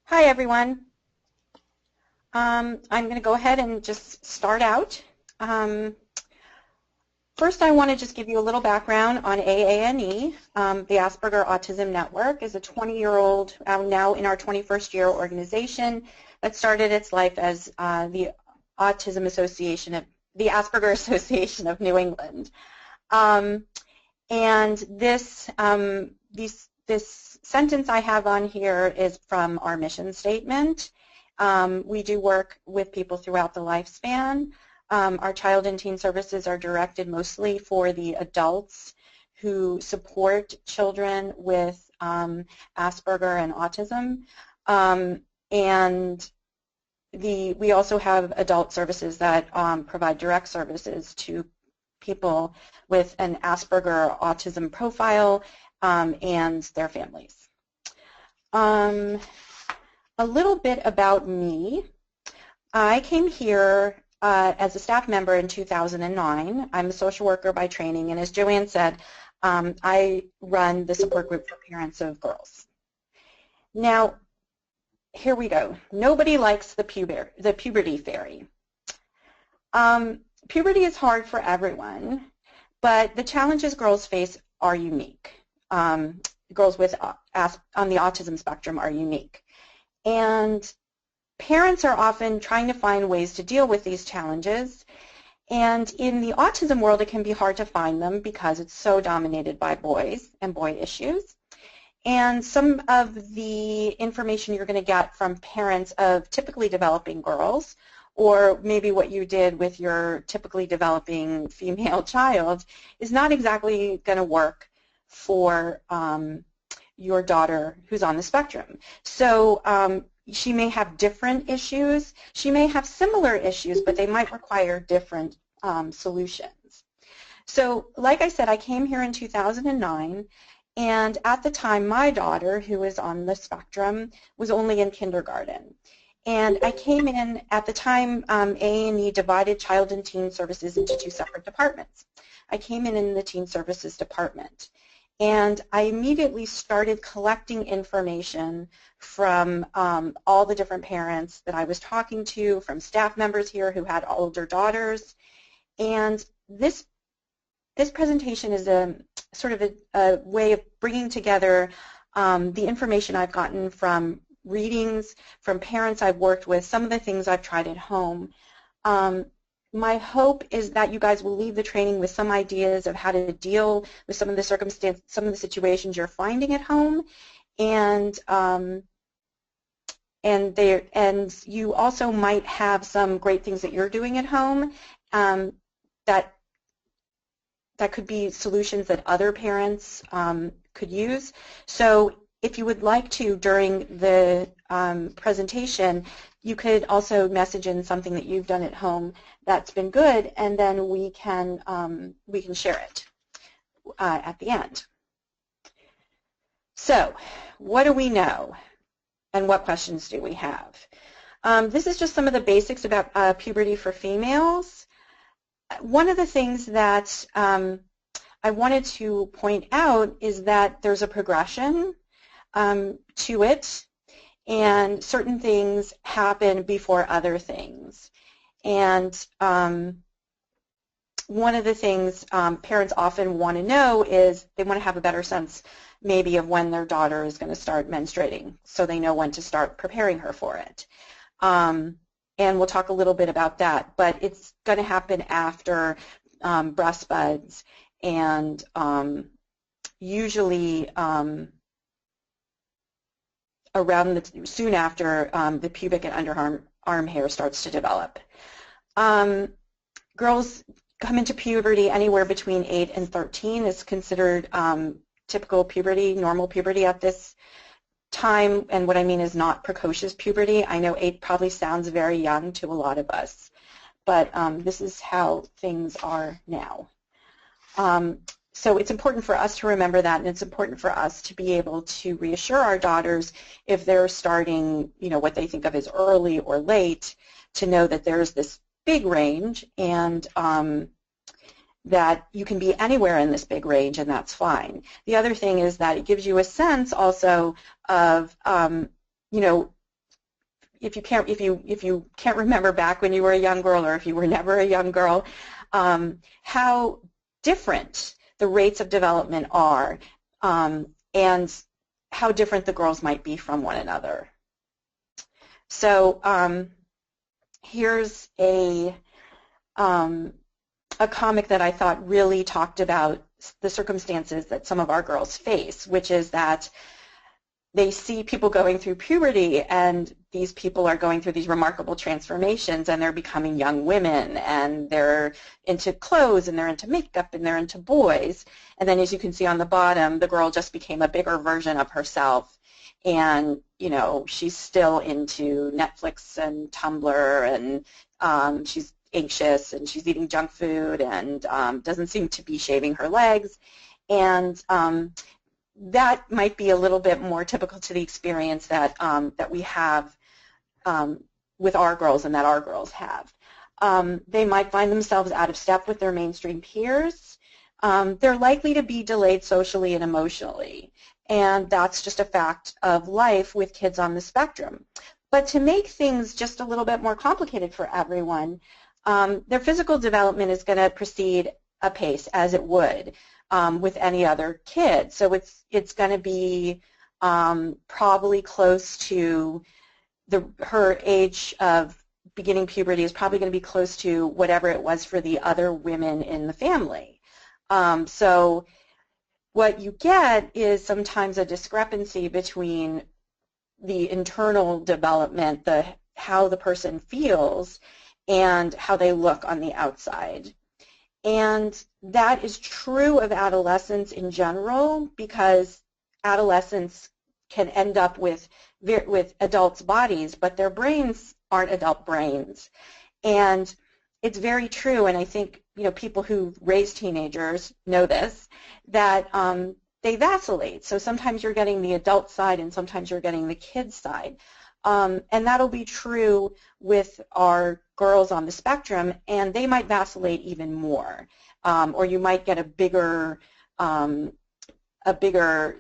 Hi, everyone. I'm going to go ahead and just start out. First, I want to just give you a little background on AANE. The Asperger Autism Network is a 20-year-old, now in our 21st year organization that started its life as the Autism Association of the Asperger Association of New England. And this sentence I have on here is from our mission statement. We do work with people throughout the lifespan. Our child and teen services are directed mostly for the adults who support children with Asperger and autism. And we also have adult services that provide direct services to people with an Asperger autism profile and their families. A little bit about me. I came here as a staff member in 2009. I'm a social worker by training, and as Joanne said, I run the support group for parents of girls. Now, here we go. Nobody likes the puberty fairy. Puberty is hard for everyone, but the challenges girls face are unique. Girls with on the autism spectrum are unique. And parents are often trying to find ways to deal with these challenges. And in the autism world, it can be hard to find them because it's so dominated by boys and boy issues. And some of the information you're going to get from parents of typically developing girls, or maybe what you did with your typically developing female child, is not exactly going to work for your daughter who's on the spectrum. So she may have different issues. She may have similar issues, but they might require different solutions. So like I said, I came here in 2009, and at the time my daughter, who is on the spectrum, was only in kindergarten. And I came in, at the time, AANE divided child and teen services into two separate departments. I came in the teen services department. And I immediately started collecting information from all the different parents that I was talking to, from staff members here who had older daughters. And this presentation is a sort of a way of bringing together the information I've gotten from readings, from parents I've worked with, some of the things I've tried at home. My hope is that you guys will leave the training with some ideas of how to deal with some of the circumstances, some of the situations you're finding at home, and you also might have some great things that you're doing at home that could be solutions that other parents could use. So if you would like to, during the presentation, you could also message in something that you've done at home that's been good, and then we can share it at the end. So, what do we know, and what questions do we have? This is just some of the basics about puberty for females. One of the things that I wanted to point out is that there's a progression to it, and certain things happen before other things. And one of the things parents often want to know is they want to have a better sense maybe of when their daughter is going to start menstruating, so they know when to start preparing her for it. And we'll talk a little bit about that, but it's going to happen after breast buds, and usually soon after the pubic and underarm hair starts to develop. Girls come into puberty anywhere between 8 and 13 is considered typical puberty, normal puberty at this time, and what I mean is not precocious puberty. I know 8 probably sounds very young to a lot of us, but this is how things are now. So it's important for us to remember that, and it's important for us to be able to reassure our daughters if they're starting, what they think of as early or late, to know that there's this big range, and that you can be anywhere in this big range, and that's fine. The other thing is that it gives you a sense also of, if you can't remember back when you were a young girl, or if you were never a young girl, how different the rates of development are, and how different the girls might be from one another. So here's a comic that I thought really talked about the circumstances that some of our girls face, which is that they see people going through puberty, and these people are going through these remarkable transformations, and they're becoming young women, and they're into clothes, and they're into makeup, and they're into boys. And then, as you can see on the bottom, the girl just became a bigger version of herself, and she's still into Netflix and Tumblr, and she's anxious, and she's eating junk food, and doesn't seem to be shaving her legs, and that might be a little bit more typical to the experience that that we have with our girls, and that our girls have. They might find themselves out of step with their mainstream peers. They're likely to be delayed socially and emotionally, and that's just a fact of life with kids on the spectrum. But to make things just a little bit more complicated for everyone, their physical development is going to proceed apace, as it would with any other kid. So it's going to be probably close to her age of beginning puberty is probably going to be close to whatever it was for the other women in the family. So what you get is sometimes a discrepancy between the internal development, how the person feels, and how they look on the outside. And that is true of adolescents in general, because adolescents can end up with adults' bodies, but their brains aren't adult brains. And it's very true, and I think people who raise teenagers know this, that they vacillate. So sometimes you're getting the adult side, and sometimes you're getting the kid side. And that'll be true with our girls on the spectrum, and they might vacillate even more. Or you might get a bigger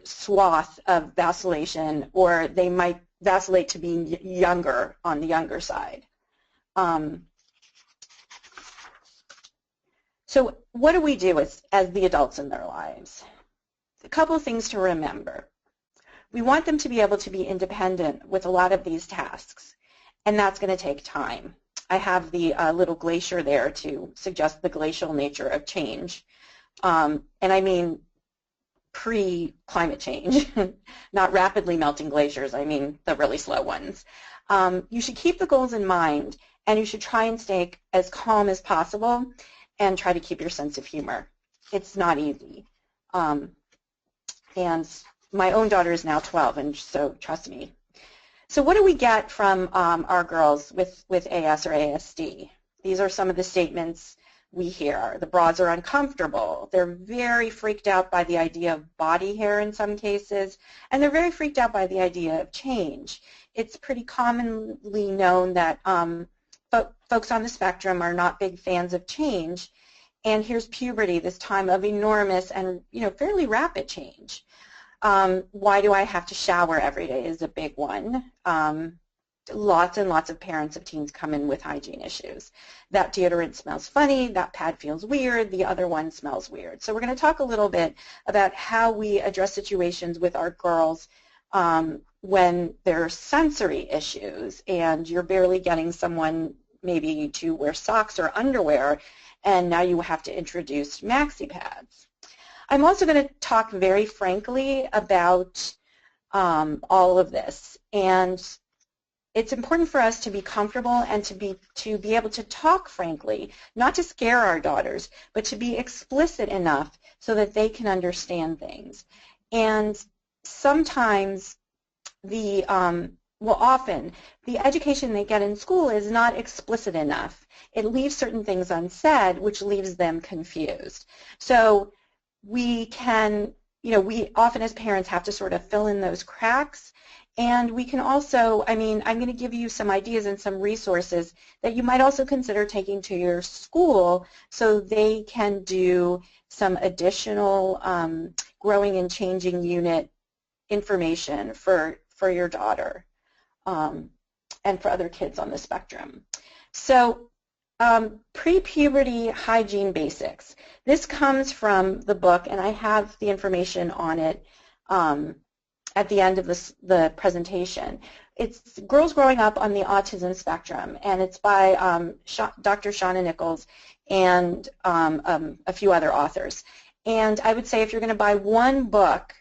swath of vacillation, or they might vacillate to being younger on the younger side. So what do we do as the adults in their lives? A couple of things to remember. We want them to be able to be independent with a lot of these tasks, and that's going to take time. I have the little glacier there to suggest the glacial nature of change, and I mean pre-climate change, not rapidly melting glaciers. I mean the really slow ones. You should keep the goals in mind, and you should try and stay as calm as possible, and try to keep your sense of humor. It's not easy. And my own daughter is now 12, and so trust me. So what do we get from our girls with AS or ASD? These are some of the statements we hear. The bras are uncomfortable. They're very freaked out by the idea of body hair in some cases, and they're very freaked out by the idea of change. It's pretty commonly known that folks on the spectrum are not big fans of change, and here's puberty, this time of enormous and fairly rapid change. Why do I have to shower every day is a big one. Lots and lots of parents of teens come in with hygiene issues. That deodorant smells funny, that pad feels weird, the other one smells weird. So we're going to talk a little bit about how we address situations with our girls when there are sensory issues and you're barely getting someone maybe to wear socks or underwear, and now you have to introduce maxi pads. I'm also going to talk very frankly about all of this, and it's important for us to be comfortable and to be able to talk frankly, not to scare our daughters, but to be explicit enough so that they can understand things. And sometimes often the education they get in school is not explicit enough. It leaves certain things unsaid, which leaves them confused. So we can, we often as parents have to sort of fill in those cracks, and we can also, I'm going to give you some ideas and some resources that you might also consider taking to your school so they can do some additional growing and changing unit information for your daughter. and for other kids on the spectrum. So pre-puberty hygiene basics. This comes from the book, and I have the information on it at the end of the presentation. It's Girls Growing Up on the Autism Spectrum, and it's by Dr. Shauna Nichols and a few other authors. And I would say if you're going to buy one book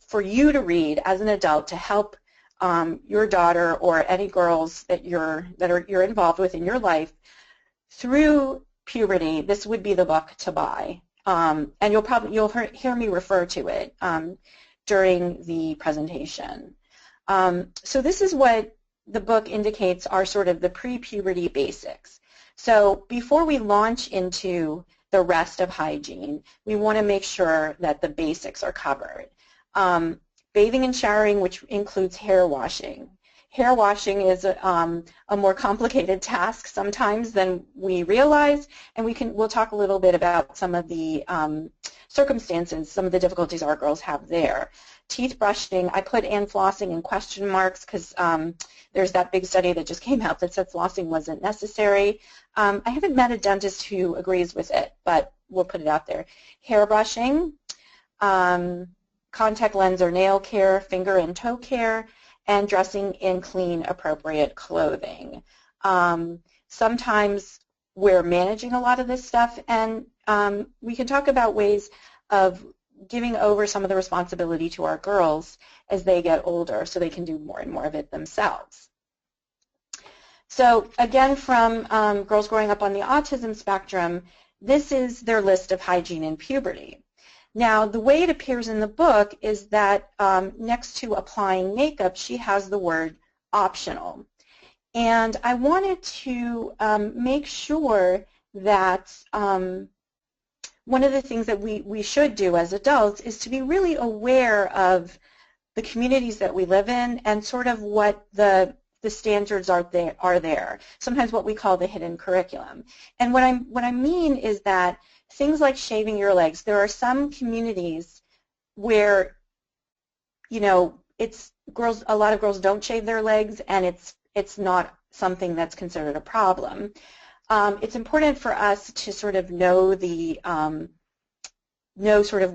for you to read as an adult to help your daughter or any girls that you're involved with in your life through puberty, this would be the book to buy. And you'll hear me refer to it during the presentation. So this is what the book indicates are sort of the pre-puberty basics. So before we launch into the rest of hygiene, we want to make sure that the basics are covered. Bathing and showering, which includes hair washing. Hair washing is a more complicated task sometimes than we realize, and we'll talk a little bit about some of the circumstances, some of the difficulties our girls have there. Teeth brushing, I put and flossing in question marks because there's that big study that just came out that said flossing wasn't necessary. I haven't met a dentist who agrees with it, but we'll put it out there. Hair brushing, contact lens or nail care, finger and toe care, and dressing in clean, appropriate clothing. Sometimes we're managing a lot of this stuff, and we can talk about ways of giving over some of the responsibility to our girls as they get older so they can do more and more of it themselves. So again, from Girls Growing Up on the Autism Spectrum, this is their list of hygiene in puberty. Now, the way it appears in the book is that next to applying makeup, she has the word optional. And I wanted to make sure that one of the things that we should do as adults is to be really aware of the communities that we live in and sort of what the standards are there. Sometimes what we call the hidden curriculum. And what I mean is that things like shaving your legs, there are some communities where, you know, a lot of girls don't shave their legs, and it's not something that's considered a problem. It's important for us to sort of know sort of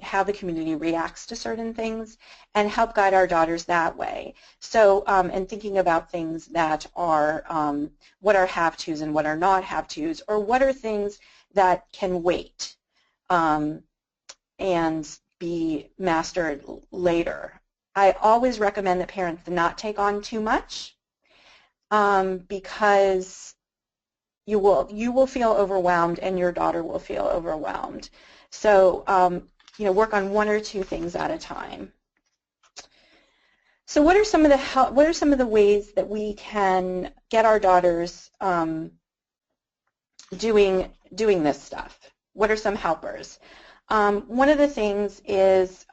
how the community reacts to certain things and help guide our daughters that way. So, and thinking about things that are what are have-tos and what are not have-tos, or what are things that can wait and be mastered later. I always recommend that parents not take on too much because you will feel overwhelmed and your daughter will feel overwhelmed. So you know, work on one or two things at a time. So what are some of the ways that we can get our daughters doing this stuff? What are some helpers? One of the things is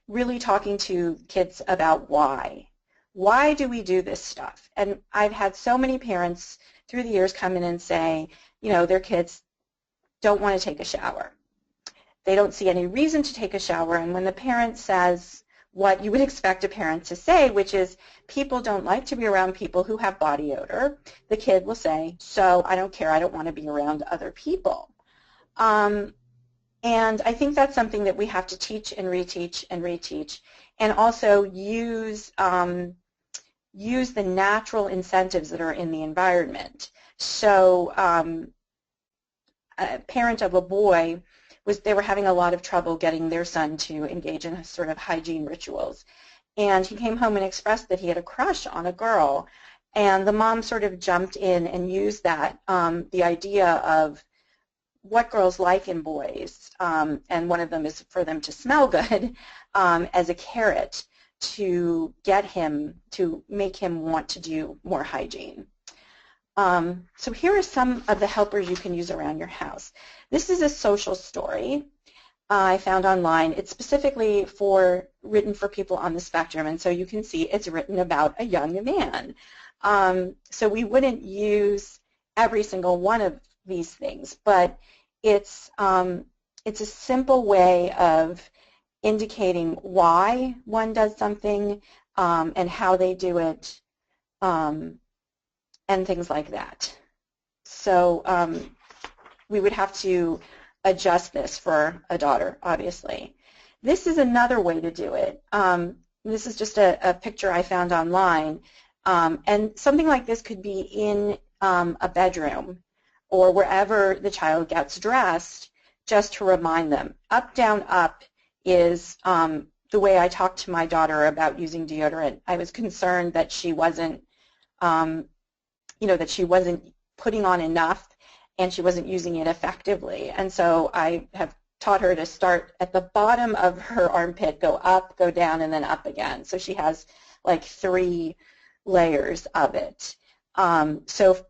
really talking to kids about why. Why do we do this stuff? And I've had so many parents through the years come in and say, you know, their kids don't want to take a shower. They don't see any reason to take a shower, and when the parent says what you would expect a parent to say, which is people don't like to be around people who have body odor, the kid will say, so I don't care, I don't want to be around other people. And I think that's something that we have to teach and reteach and reteach, and also use the natural incentives that are in the environment. So a parent of a boy they were having a lot of trouble getting their son to engage in sort of hygiene rituals. And he came home and expressed that he had a crush on a girl. And the mom sort of jumped in and used that, the idea of what girls like in boys, and one of them is for them to smell good, as a carrot to get him, to make him want to do more hygiene. So here are some of the helpers you can use around your house. This is a social story I found online. It's specifically written for people on the spectrum, and so you can see it's written about a young man. So we wouldn't use every single one of these things, but it's a simple way of indicating why one does something and how they do it, and things like that. So we would have to adjust this for a daughter, obviously. This is another way to do it. This is just a picture I found online. And something like this could be in a bedroom or wherever the child gets dressed, just to remind them. Up, down, up is the way I talked to my daughter about using deodorant. I was concerned that she wasn't, that she wasn't putting on enough and she wasn't using it effectively. And so I have taught her to start at the bottom of her armpit, go up, go down, and then up again. So she has like 3 layers of it. So,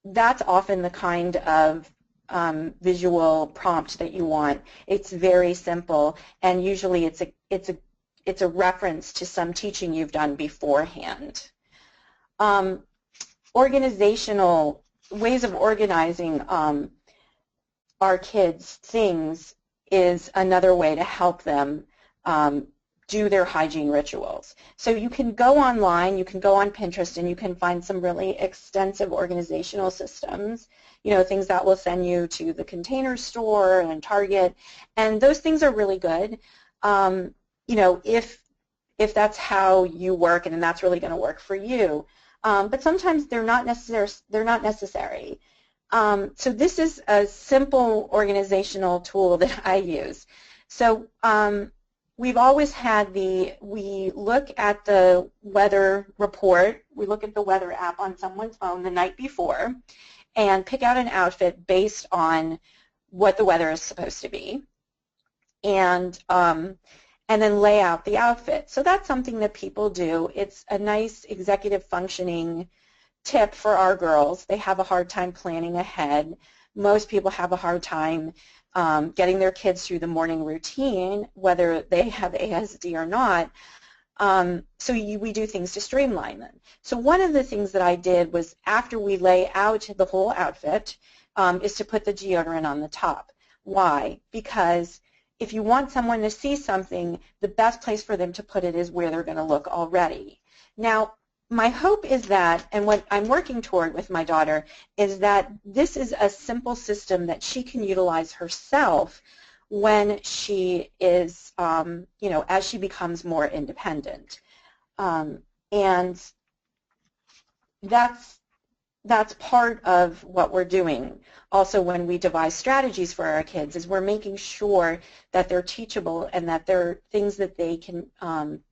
that's often the kind of visual prompt that you want. It's very simple, and usually it's a reference to some teaching you've done beforehand. Organizational ways of organizing our kids' things is another way to help them do their hygiene rituals. So you can go online, you can go on Pinterest, and you can find some really extensive organizational systems, things that will send you to the Container Store and Target, and those things are really good, if that's how you work and that's really going to work for you. But sometimes they're not necessary. So this is a simple organizational tool that I use. So we've always had we look at the weather report, we look at the weather app on someone's phone the night before and pick out an outfit based on what the weather is supposed to be, and then lay out the outfit. So that's something that people do. It's a nice executive functioning tip for our girls. They have a hard time planning ahead. Most people have a hard time getting their kids through the morning routine, whether they have ASD or not. So we do things to streamline them. So one of the things that I did was, after we lay out the whole outfit, is to put the deodorant on the top. Why? Because if you want someone to see something, the best place for them to put it is where they're going to look already. Now, my hope is that, and what I'm working toward with my daughter, is that this is a simple system that she can utilize herself when she is, as she becomes more independent. And that's part of what we're doing. Also, when we devise strategies for our kids, is we're making sure that they're teachable and that they're things that they can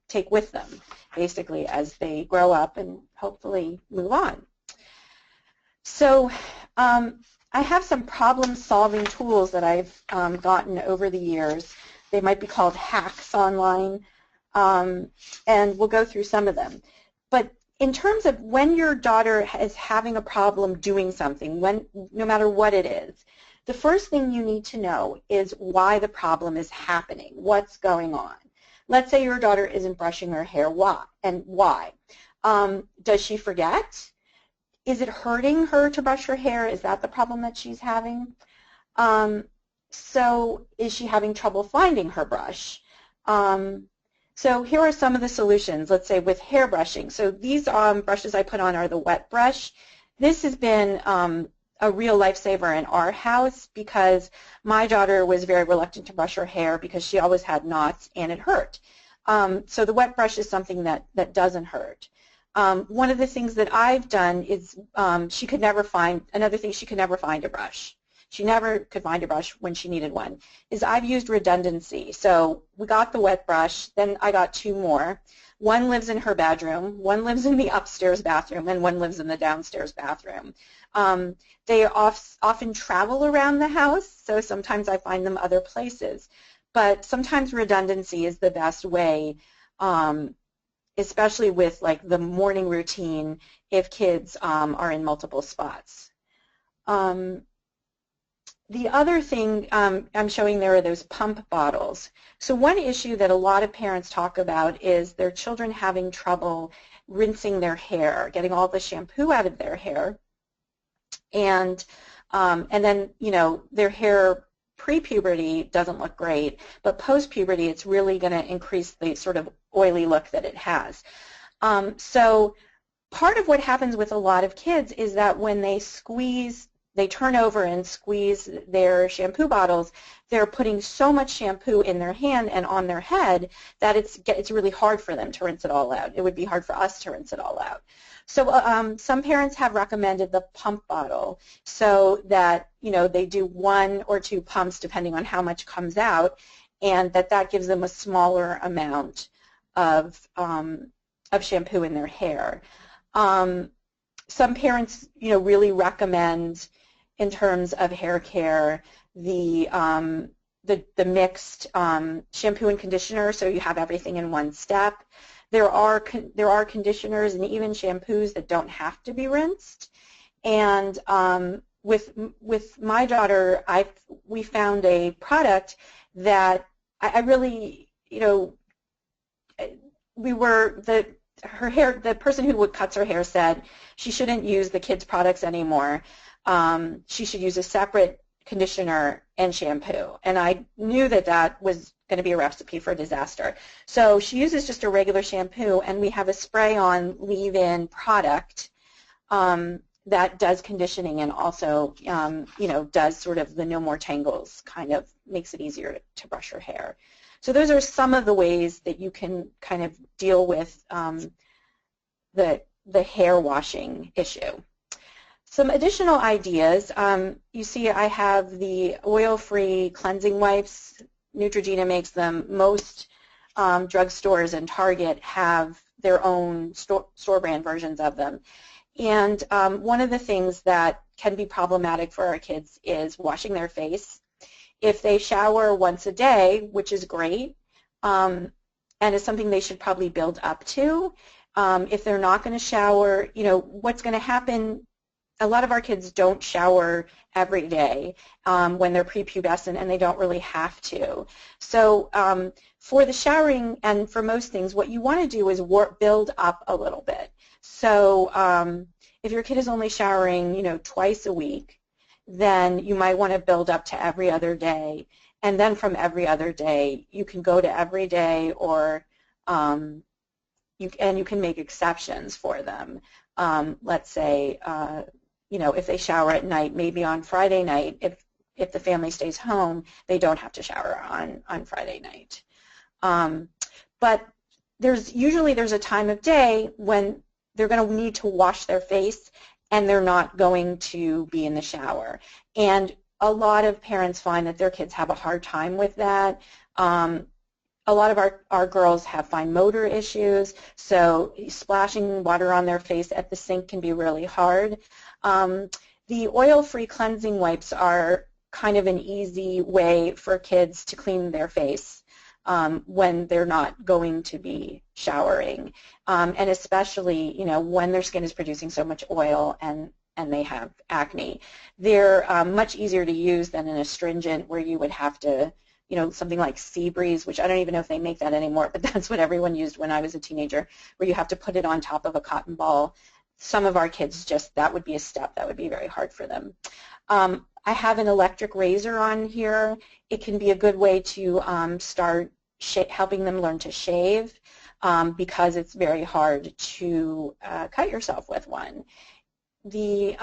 take with them, basically, as they grow up and hopefully move on. So I have some problem-solving tools that I've gotten over the years. They might be called hacks online, and we'll go through some of them. But in terms of when your daughter is having a problem doing something, no matter what it is, the first thing you need to know is why the problem is happening, what's going on. Let's say your daughter isn't brushing her hair. Why? And why? Does she forget? Is it hurting her to brush her hair? Is that the problem that she's having? So is she having trouble finding her brush? So here are some of the solutions, let's say with hair brushing. So these brushes I put on are the wet brush. This has been a real lifesaver in our house because my daughter was very reluctant to brush her hair because she always had knots and it hurt. So the wet brush is something that doesn't hurt. One of the things that I've done is she could never find a brush. She never could find a brush when she needed one, is I've used redundancy. So we got the wet brush, then I got 2 more. One lives in her bedroom, one lives in the upstairs bathroom, and one lives in the downstairs bathroom. They often travel around the house, so sometimes I find them other places. But sometimes redundancy is the best way, especially with like the morning routine if kids are in multiple spots. The other thing I'm showing there are those pump bottles. So one issue that a lot of parents talk about is their children having trouble rinsing their hair, getting all the shampoo out of their hair, and then their hair pre-puberty doesn't look great, but post-puberty it's really going to increase the sort of oily look that it has. So part of what happens with a lot of kids is that when they turn over and squeeze their shampoo bottles, they're putting so much shampoo in their hand and on their head that it's really hard for them to rinse it all out. It would be hard for us to rinse it all out. So some parents have recommended the pump bottle so that, they do 1 or 2 pumps depending on how much comes out, and that gives them a smaller amount of shampoo in their hair. Some parents, really recommend, in terms of hair care, the mixed shampoo and conditioner, so you have everything in one step. There are conditioners and even shampoos that don't have to be rinsed. And with my daughter, we found a product that I really, the person who cuts her hair said she shouldn't use the kids' products anymore. She should use a separate conditioner and shampoo. And I knew that was going to be a recipe for disaster. So she uses just a regular shampoo, and we have a spray-on leave-in product that does conditioning and also, does sort of the no more tangles, kind of makes it easier to brush her hair. So those are some of the ways that you can kind of deal with the hair washing issue. Some additional ideas, you see I have the oil-free cleansing wipes. Neutrogena makes them. Most drugstores and Target have their own store brand versions of them. And one of the things that can be problematic for our kids is washing their face. If they shower once a day, which is great, and is something they should probably build up to, if they're not going to shower, what's going to happen, a lot of our kids don't shower every day when they're prepubescent, and they don't really have to. So for the showering and for most things, what you want to do is build up a little bit. So if your kid is only showering, twice a week, then you might want to build up to every other day. And then from every other day, you can go to every day, or you can make exceptions for them. Let's say, if they shower at night, maybe on Friday night, if the family stays home, they don't have to shower on Friday night. But there's a time of day when they're going to need to wash their face, and they're not going to be in the shower. And a lot of parents find that their kids have a hard time with that. A lot of our girls have fine motor issues, so splashing water on their face at the sink can be really hard. The oil-free cleansing wipes are kind of an easy way for kids to clean their face when they're not going to be showering, and especially when their skin is producing so much oil and they have acne. They're much easier to use than an astringent where you would have to, something like Sea Breeze, which I don't even know if they make that anymore, but that's what everyone used when I was a teenager, where you have to put it on top of a cotton ball. Some of our kids that would be a step that would be very hard for them. I have an electric razor on here. It can be a good way to start helping them learn to shave because it's very hard to cut yourself with one. The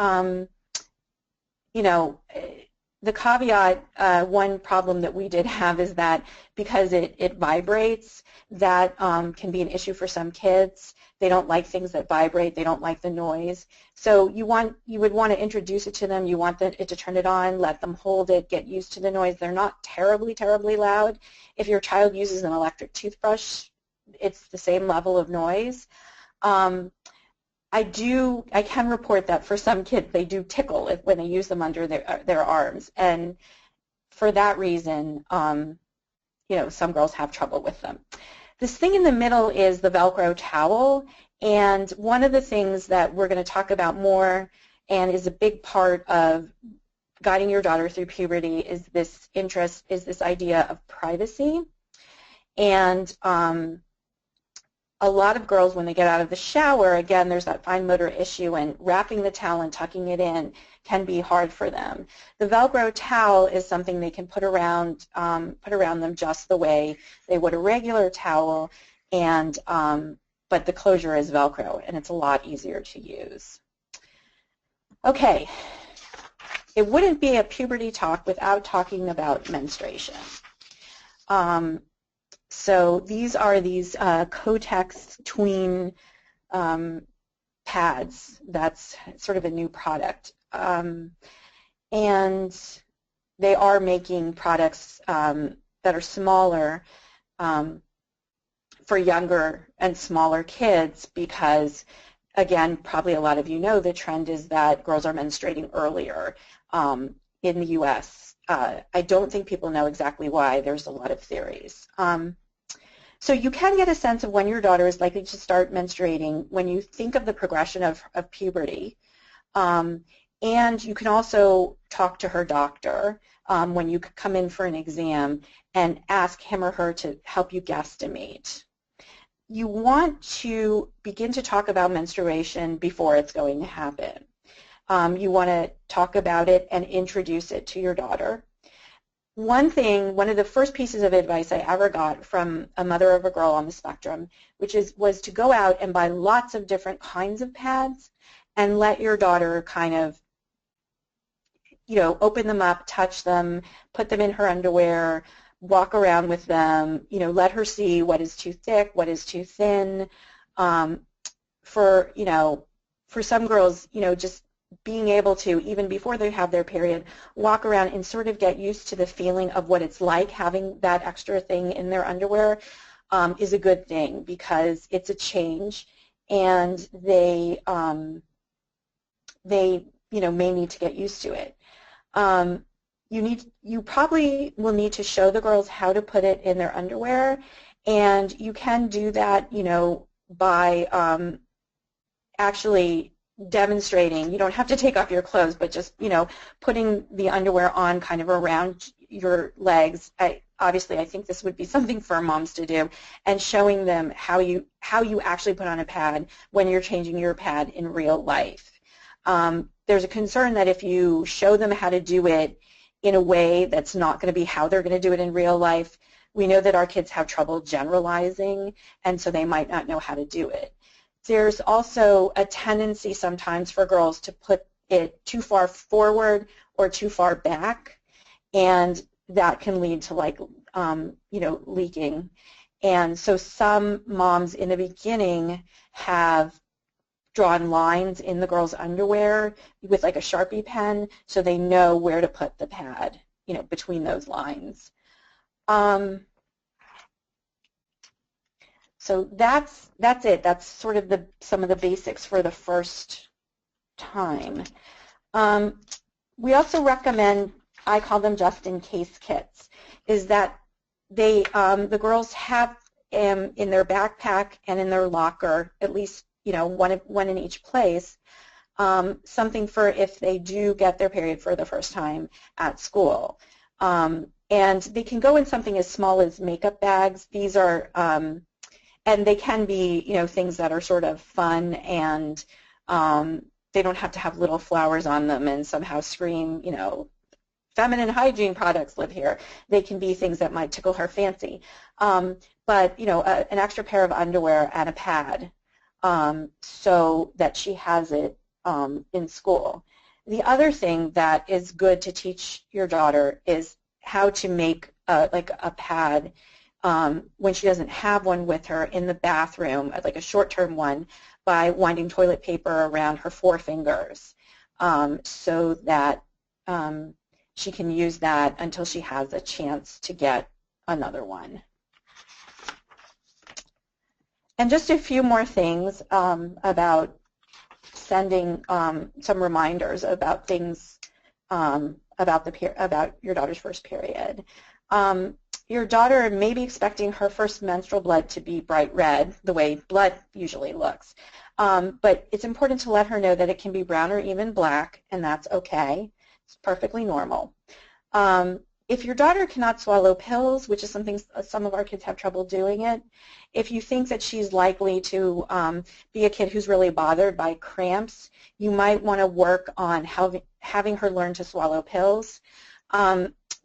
caveat, one problem that we did have is that because it vibrates, that can be an issue for some kids. They don't like things that vibrate. They don't like the noise. So you would want to introduce it to them. You want it to turn it on, let them hold it, get used to the noise. They're not terribly, terribly loud. If your child uses an electric toothbrush, it's the same level of noise. I can report that for some kids they do tickle when they use them under their arms, and for that reason, some girls have trouble with them. This thing in the middle is the Velcro towel, and one of the things that we're going to talk about more and is a big part of guiding your daughter through puberty is this idea of privacy. And a lot of girls, when they get out of the shower, again, there's that fine motor issue, and wrapping the towel and tucking it in can be hard for them. The Velcro towel is something they can put around them just the way they would a regular towel, and but the closure is Velcro, and it's a lot easier to use. Okay, it wouldn't be a puberty talk without talking about menstruation. So these are these Kotex tween pads. That's sort of a new product. And they are making products that are smaller for younger and smaller kids because, again, probably a lot of you know the trend is that girls are menstruating earlier in the U.S. I don't think people know exactly why. There's a lot of theories. So you can get a sense of when your daughter is likely to start menstruating when you think of the progression of puberty. And you can also talk to her doctor when you come in for an exam and ask him or her to help you guesstimate. You want to begin to talk about menstruation before it's going to happen. You want to talk about it and introduce it to your daughter. One of the first pieces of advice I ever got from a mother of a girl on the spectrum, was to go out and buy lots of different kinds of pads and let your daughter kind of, open them up, touch them, put them in her underwear, walk around with them, let her see what is too thick, what is too thin. For some girls, just being able to, even before they have their period, walk around and sort of get used to the feeling of what it's like having that extra thing in their underwear is a good thing because it's a change and they may need to get used to it. You probably will need to show the girls how to put it in their underwear, and you can do that, by actually demonstrating. You don't have to take off your clothes, but just, putting the underwear on kind of around your legs. Obviously, I think this would be something for moms to do, and showing them how you actually put on a pad when you're changing your pad in real life. There's a concern that if you show them how to do it in a way that's not going to be how they're going to do it in real life, we know that our kids have trouble generalizing, and so they might not know how to do it. There's also a tendency sometimes for girls to put it too far forward or too far back, and that can lead to leaking. And so some moms in the beginning have drawn lines in the girls' underwear with like a Sharpie pen so they know where to put the pad, between those lines. So that's it. That's sort of some of the basics for the first time. We also recommend, I call them just-in-case kits, is that the girls have in their backpack and in their locker, at least one in each place, something for if they do get their period for the first time at school. And they can go in something as small as makeup bags. These are and they can be, things that are sort of fun, and they don't have to have little flowers on them and somehow scream, feminine hygiene products live here. They can be things that might tickle her fancy. But, an extra pair of underwear and a pad so that she has it in school. The other thing that is good to teach your daughter is how to make a pad when she doesn't have one with her in the bathroom, like a short-term one, by winding toilet paper around her forefingers so that she can use that until she has a chance to get another one. And just a few more things about sending some reminders about things about your daughter's first period. Your daughter may be expecting her first menstrual blood to be bright red, the way blood usually looks. But it's important to let her know that it can be brown or even black, and that's okay. It's perfectly normal. If your daughter cannot swallow pills, which is something some of our kids have trouble doing it, if you think that she's likely to be a kid who's really bothered by cramps, you might want to work on having her learn to swallow pills.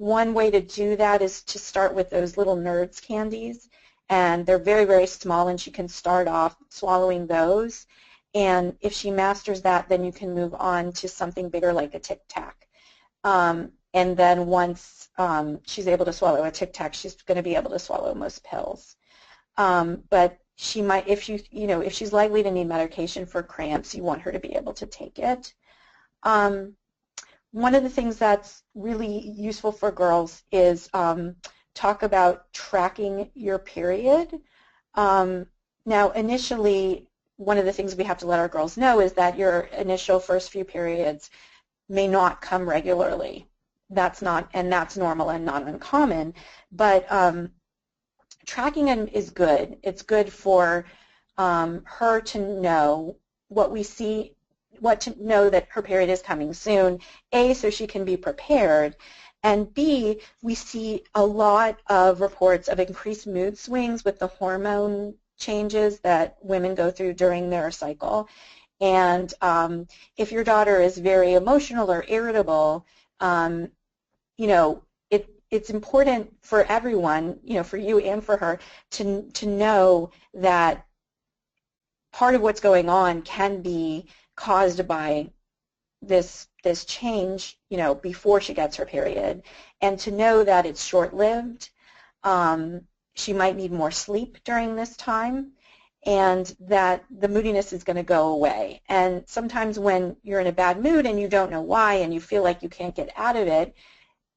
One way to do that is to start with those little Nerds candies and they're very, very small, and she can start off swallowing those. And if she masters that, then you can move on to something bigger like a Tic Tac. And then once she's able to swallow a Tic Tac, she's going to be able to swallow most pills. But she might, if she's likely to need medication for cramps, you want her to be able to take it. One of the things that's really useful for girls is talk about tracking your period. Now, initially, one of the things we have to let our girls know is that your initial first few periods may not come regularly. That's normal and not uncommon, but tracking is good. It's good for her to know to know that her period is coming soon, A, so she can be prepared, and B, we see a lot of reports of increased mood swings with the hormone changes that women go through during their cycle. And if your daughter is very emotional or irritable, it's important for everyone, for you and for her, to know that part of what's going on can be caused by this change, before she gets her period, and to know that it's short-lived. She might need more sleep during this time, and that the moodiness is going to go away. And sometimes when you're in a bad mood and you don't know why and you feel like you can't get out of it,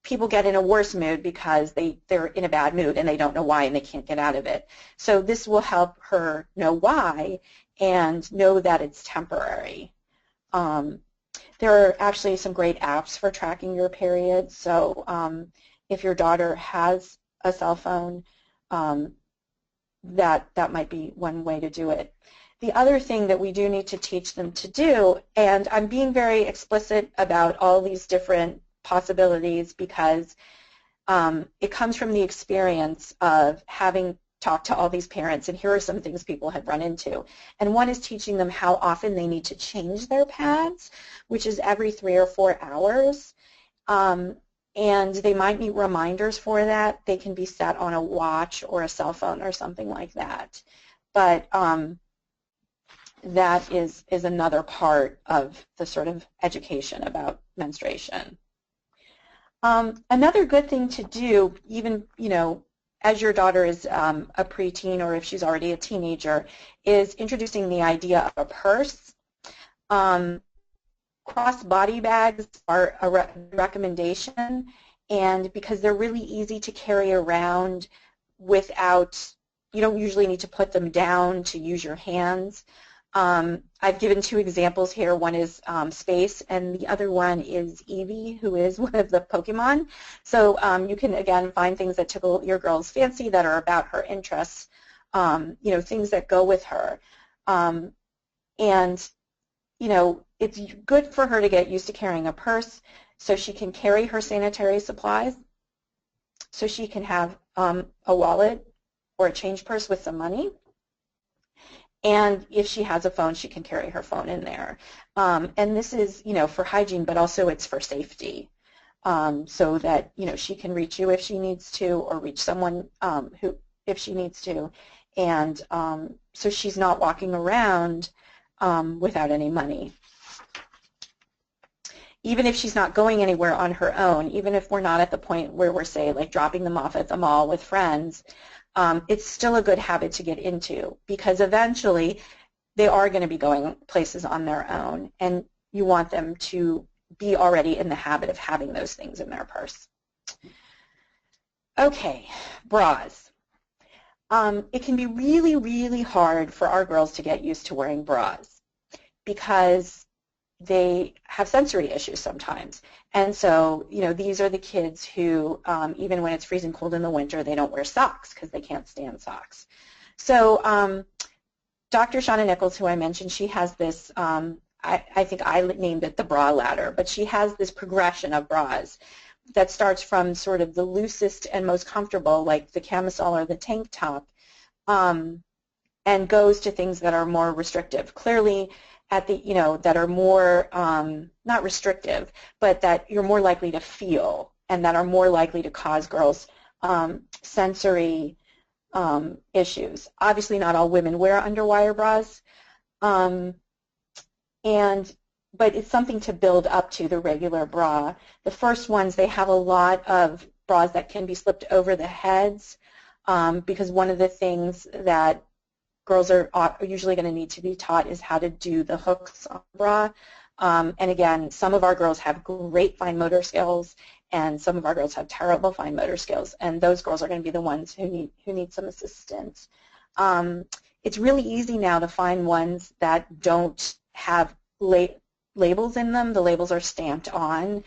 people get in a worse mood because they're in a bad mood and they don't know why and they can't get out of it. So this will help her know why and know that it's temporary. There are actually some great apps for tracking your period. So if your daughter has a cell phone, that might be one way to do it. The other thing that we do need to teach them to do, and I'm being very explicit about all these different possibilities because it comes from the experience of having talked to all these parents, and here are some things people have run into. And one is teaching them how often they need to change their pads, which is every 3 or 4 hours. And they might need reminders for that. They can be set on a watch or a cell phone or something like that. But that is another part of the sort of education about menstruation. Another good thing to do, even, as your daughter is a preteen or if she's already a teenager, is introducing the idea of a purse. Cross-body bags are a recommendation, and because they're really easy to carry around without, you don't usually need to put them down to use your hands. I've given 2 examples here. One is Space, and the other one is Eevee, who is one of the Pokemon. So you can, again, find things that tickle your girl's fancy that are about her interests, things that go with her. And it's good for her to get used to carrying a purse so she can carry her sanitary supplies, so she can have a wallet or a change purse with some money. And if she has a phone, she can carry her phone in there. And this is, for hygiene, but also it's for safety, so that, she can reach you if she needs to, or reach someone if she needs to. And so she's not walking around without any money. Even if she's not going anywhere on her own, even if we're not at the point where we're, say, like dropping them off at the mall with friends, it's still a good habit to get into, because eventually they are going to be going places on their own, and you want them to be already in the habit of having those things in their purse. Okay, bras. It can be really, really hard for our girls to get used to wearing bras because they have sensory issues sometimes. And so, these are the kids who, even when it's freezing cold in the winter, they don't wear socks because they can't stand socks. So Dr. Shauna Nichols, who I mentioned, she has this, I think I named it the bra ladder, but she has this progression of bras that starts from sort of the loosest and most comfortable, like the camisole or the tank top, and goes to things that are more restrictive. Clearly, that are more, not restrictive, but that you're more likely to feel and that are more likely to cause girls sensory issues. Obviously, not all women wear underwire bras, but it's something to build up to the regular bra. The first ones, they have a lot of bras that can be slipped over the heads, because one of the things that girls are usually going to need to be taught is how to do the hooks on the bra. And again, some of our girls have great fine motor skills, and some of our girls have terrible fine motor skills, and those girls are going to be the ones who need some assistance. It's really easy now to find ones that don't have labels in them. The labels are stamped on,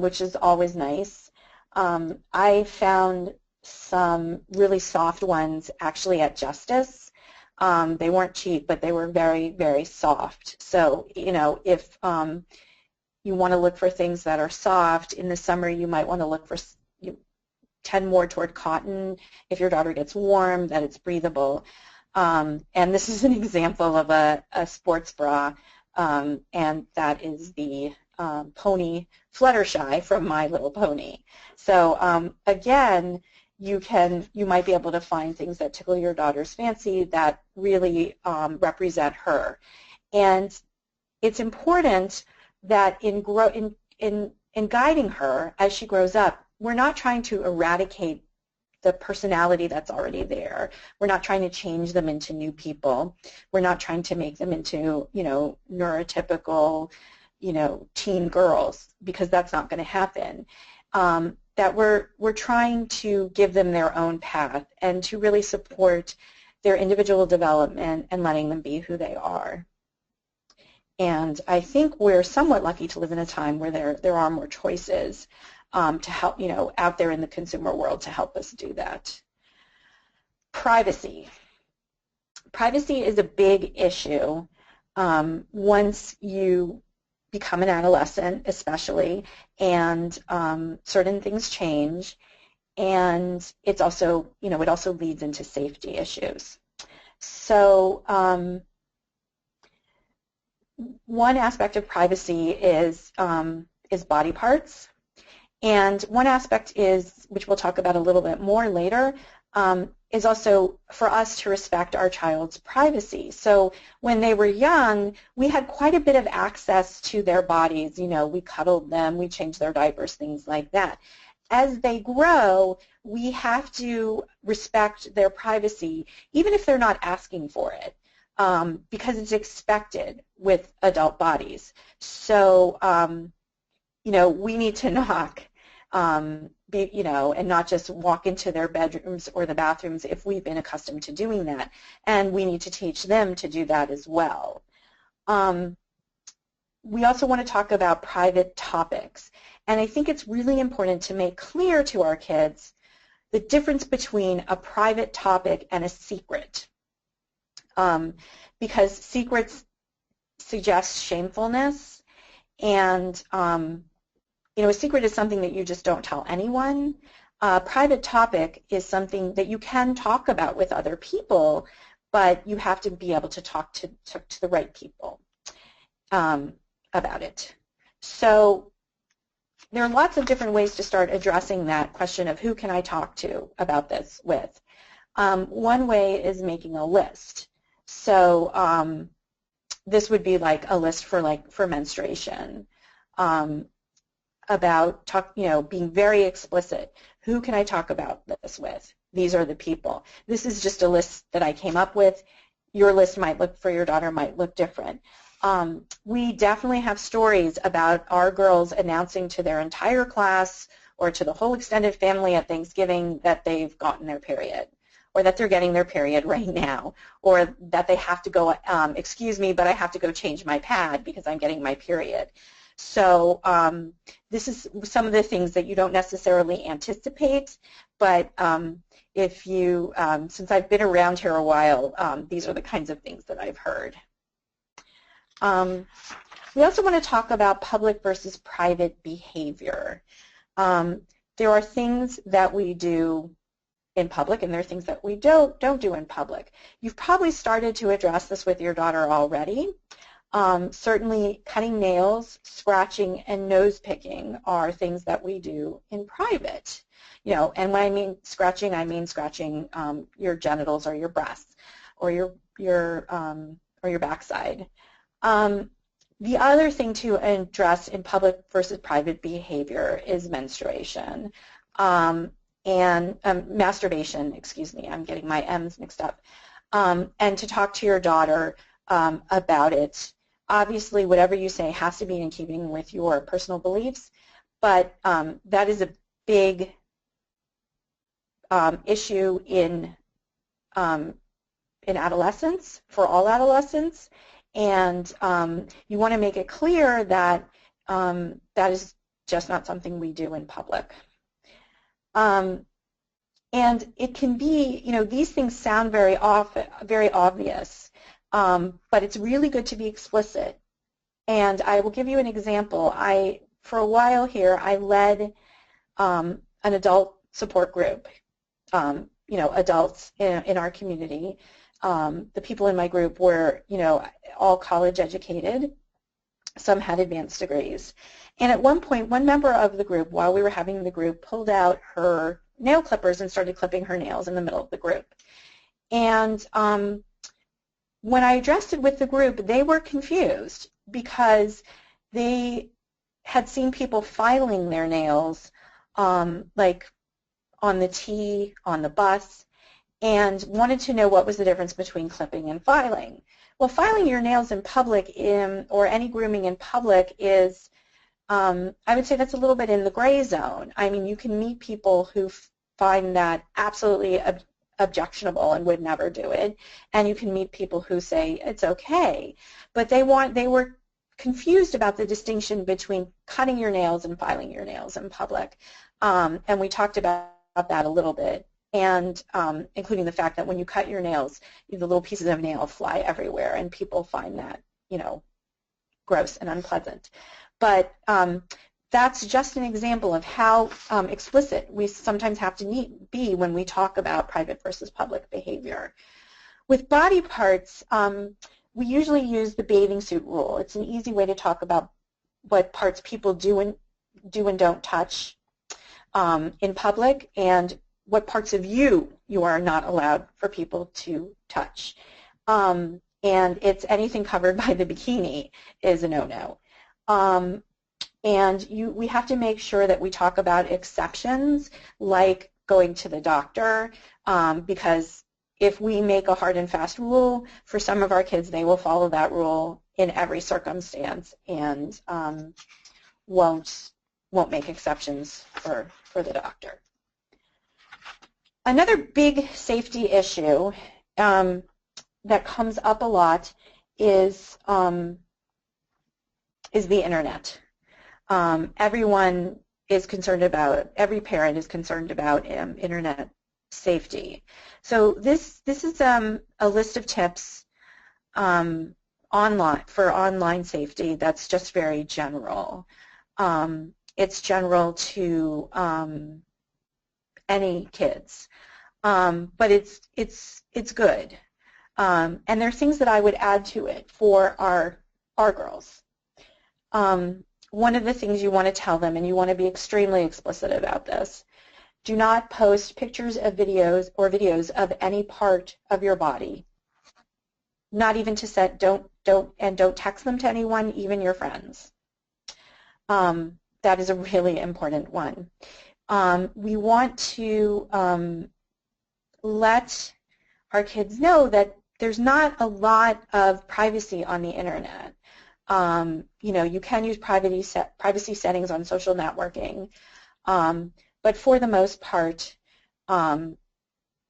which is always nice. I found some really soft ones actually at Justice. They weren't cheap, but they were very, very soft. So, if you want to look for things that are soft, in the summer you might want to look for, tend more toward cotton. If your daughter gets warm, that it's breathable. And this is an example of a sports bra, and that is the Pony Fluttershy from My Little Pony. So again, you might be able to find things that tickle your daughter's fancy that really represent her. And it's important that in guiding her as she grows up, we're not trying to eradicate the personality that's already there. We're not trying to change them into new people. We're not trying to make them into, neurotypical, teen girls, because that's not going to happen. That we're trying to give them their own path and to really support their individual development and letting them be who they are. And I think we're somewhat lucky to live in a time where there are more choices to help, out there in the consumer world to help us do that. Privacy. Privacy is a big issue once you become an adolescent, especially, and certain things change, and it's also, it also leads into safety issues. So one aspect of privacy is body parts, and one aspect is, which we'll talk about a little bit more later, is also for us to respect our child's privacy. So when they were young, we had quite a bit of access to their bodies. We cuddled them, we changed their diapers, things like that. As they grow, we have to respect their privacy, even if they're not asking for it, because it's expected with adult bodies. So, we need to knock. And not just walk into their bedrooms or the bathrooms if we've been accustomed to doing that. And we need to teach them to do that as well. We also want to talk about private topics. And I think it's really important to make clear to our kids the difference between a private topic and a secret. Because secrets suggest shamefulness, and a secret is something that you just don't tell anyone. A private topic is something that you can talk about with other people, but you have to be able to talk to the right people about it. So there are lots of different ways to start addressing that question of who can I talk to about this with. One way is making a list. So this would be like a list for menstruation. About being very explicit. Who can I talk about this with? These are the people. This is just a list that I came up with. Your list for your daughter might look different. We definitely have stories about our girls announcing to their entire class or to the whole extended family at Thanksgiving that they've gotten their period, or that they're getting their period right now, or that they have to go, excuse me, but I have to go change my pad because I'm getting my period. So this is some of the things that you don't necessarily anticipate, but if you, since I've been around here a while, these are the kinds of things that I've heard. We also want to talk about public versus private behavior. There are things that we do in public, and there are things that we don't do in public. You've probably started to address this with your daughter already. Certainly cutting nails, scratching, and nose picking are things that we do in private. And when I mean scratching your genitals or your breasts or your backside. The other thing to address in public versus private behavior is menstruation and masturbation. Excuse me, I'm getting my M's mixed up. And to talk to your daughter about it. Obviously, whatever you say has to be in keeping with your personal beliefs, but that is a big issue in adolescence, for all adolescents, and you want to make it clear that that is just not something we do in public. And it can be, these things sound very obvious, but it's really good to be explicit. And I will give you an example. For a while here, I led an adult support group, adults in our community. The people in my group were, all college educated. Some had advanced degrees. And at one point, one member of the group, while we were having the group, pulled out her nail clippers and started clipping her nails in the middle of the group. And when I addressed it with the group, they were confused because they had seen people filing their nails, like on the T, on the bus, and wanted to know what was the difference between clipping and filing. Well, filing your nails in public or any grooming in public is, I would say that's a little bit in the gray zone. I mean, you can meet people who find that absolutely objectionable and would never do it, and you can meet people who say it's okay, but they were confused about the distinction between cutting your nails and filing your nails in public, and we talked about that a little bit, and including the fact that when you cut your nails, the little pieces of nail fly everywhere, and people find that gross and unpleasant. But that's just an example of how explicit we sometimes have to be when we talk about private versus public behavior. With body parts, we usually use the bathing suit rule. It's an easy way to talk about what parts people do and don't touch in public, and what parts of you are not allowed for people to touch. And it's anything covered by the bikini is a no-no. And we have to make sure that we talk about exceptions, like going to the doctor, because if we make a hard and fast rule, for some of our kids, they will follow that rule in every circumstance and won't make exceptions for the doctor. Another big safety issue that comes up a lot is the internet. Everyone is concerned about, every parent is concerned about internet safety. So this is a list of tips for online safety that's just very general. It's general to any kids, but it's good. And there are things that I would add to it for our girls. One of the things you want to tell them, and you want to be extremely explicit about this, do not post pictures of videos of any part of your body. Not even to set, don't text them to anyone, even your friends. That is a really important one. We want to let our kids know that there's not a lot of privacy on the internet. You can use privacy settings on social networking, but for the most part,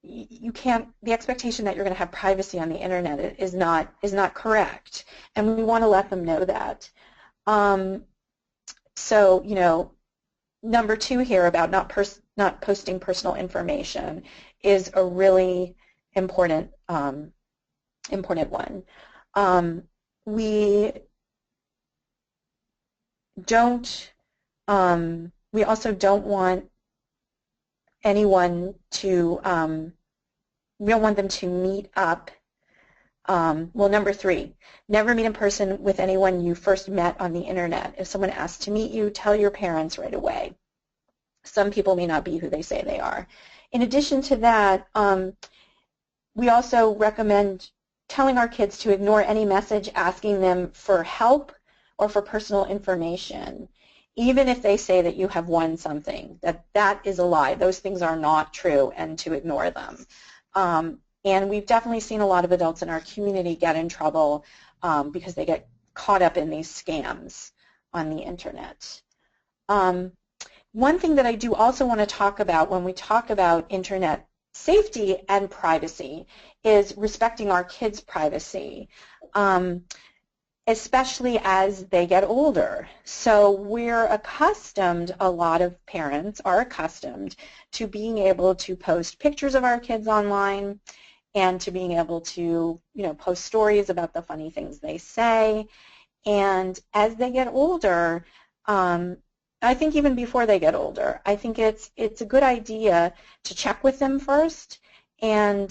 you can't. The expectation that you're going to have privacy on the internet is not correct, and we want to let them know that. So, number 2 here about not posting personal information is a really important one. We also don't want anyone to, we don't want them to meet up Well, number 3, never meet in person with anyone you first met on the internet. If someone asks to meet you, tell your parents right away. Some people may not be who they say they are. In addition to that, we also recommend telling our kids to ignore any message asking them for help or for personal information, even if they say that you have won something. That is a lie. Those things are not true, and to ignore them. And we've definitely seen a lot of adults in our community get in trouble because they get caught up in these scams on the internet. One thing that I do also want to talk about when we talk about internet safety and privacy is respecting our kids' privacy, especially as they get older. So we're accustomed, a lot of parents are accustomed to being able to post pictures of our kids online and to being able to, post stories about the funny things they say. And as they get older, I think even before they get older, I think it's a good idea to check with them first and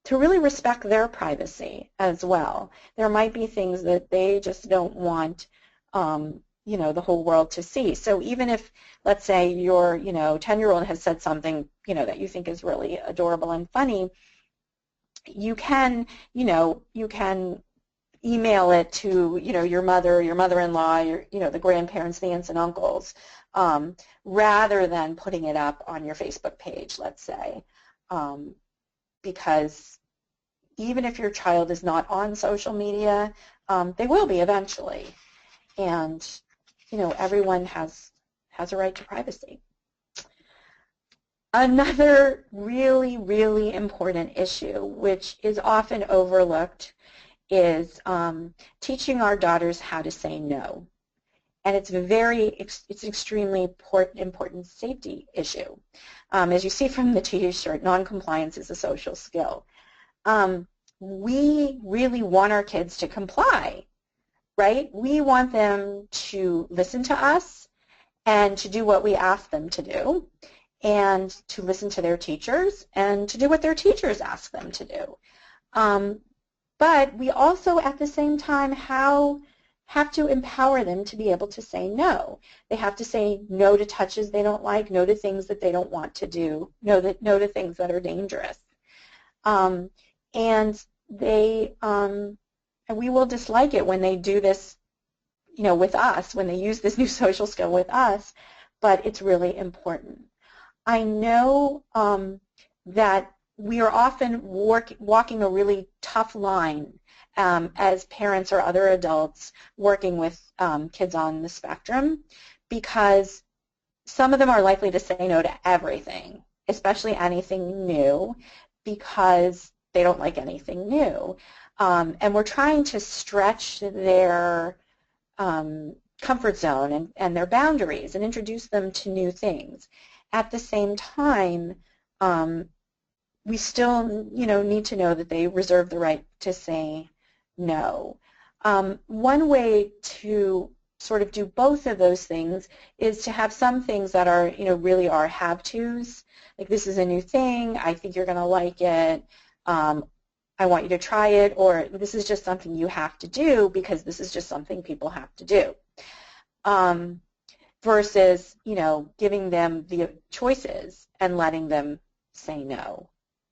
to really respect their privacy as well. There might be things that they just don't want, the whole world to see. So even if, let's say, your, 10-year-old has said something, that you think is really adorable and funny, you can email it to, your mother, your mother-in-law, the grandparents, the aunts and uncles, rather than putting it up on your Facebook page, let's say, because even if your child is not on social media, they will be eventually, and everyone has a right to privacy. Another really, really important issue, which is often overlooked, is teaching our daughters how to say no. And it's an extremely important safety issue. As you see from the T-shirt, non-compliance is a social skill. We really want our kids to comply, right? We want them to listen to us and to do what we ask them to do, and to listen to their teachers and to do what their teachers ask them to do. But we also, at the same time, have to empower them to be able to say no. They have to say no to touches they don't like, no to things that they don't want to do, no to things that are dangerous. And we will dislike it when they do this, with us, when they use this new social skill with us, but it's really important. I know that we are often walking a really tough line as parents or other adults working with kids on the spectrum, because some of them are likely to say no to everything, especially anything new, because they don't like anything new. And we're trying to stretch their comfort zone and their boundaries and introduce them to new things. At the same time, we still, need to know that they reserve the right to say no. One way to sort of do both of those things is to have some things that are, really are have-tos. Like, this is a new thing, I think you're going to like it, I want you to try it, or this is just something you have to do because this is just something people have to do. Versus, giving them the choices and letting them say no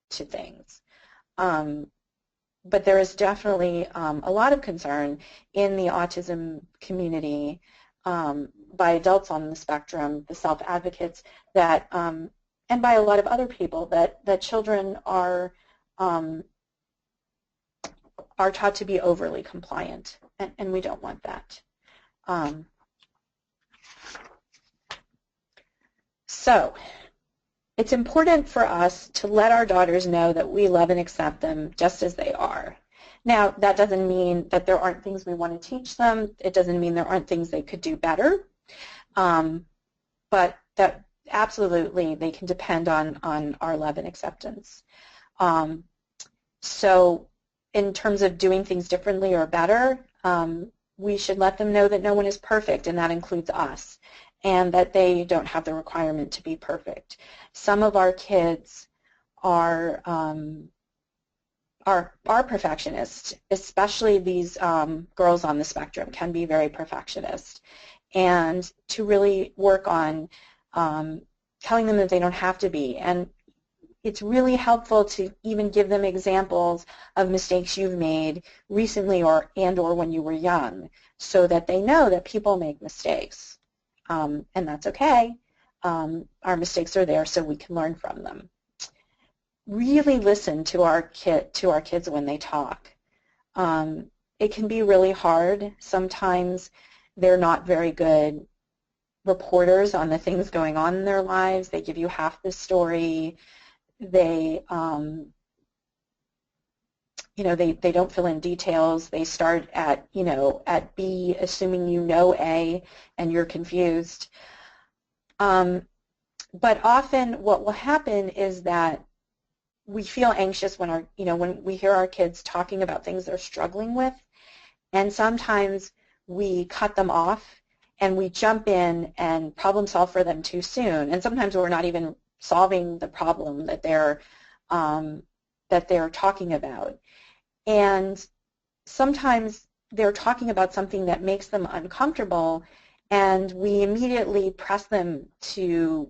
to things. But there is definitely a lot of concern in the autism community by adults on the spectrum, the self-advocates, that, and by a lot of other people, that children are taught to be overly compliant, and we don't want that. So it's important for us to let our daughters know that we love and accept them just as they are. Now, that doesn't mean that there aren't things we want to teach them. It doesn't mean there aren't things they could do better. But that absolutely they can depend on our love and acceptance. So in terms of doing things differently or better, we should let them know that no one is perfect, and that includes us, and that they don't have the requirement to be perfect. Some of our kids are are perfectionists, especially these girls on the spectrum can be very perfectionist, and to really work on telling them that they don't have to be. And it's really helpful to even give them examples of mistakes you've made recently or when you were young, so that they know that people make mistakes, and that's okay. Our mistakes are there so we can learn from them. Really listen to our kids when they talk. It can be really hard. Sometimes they're not very good reporters on the things going on in their lives. They give you half the story. They they don't fill in details. They start at at B, assuming you know A, and you're confused. But often what will happen is that we feel anxious when when we hear our kids talking about things they're struggling with, and sometimes we cut them off and we jump in and problem solve for them too soon. And sometimes we're not even solving the problem that they're talking about. And sometimes they're talking about something that makes them uncomfortable, and we immediately press them to,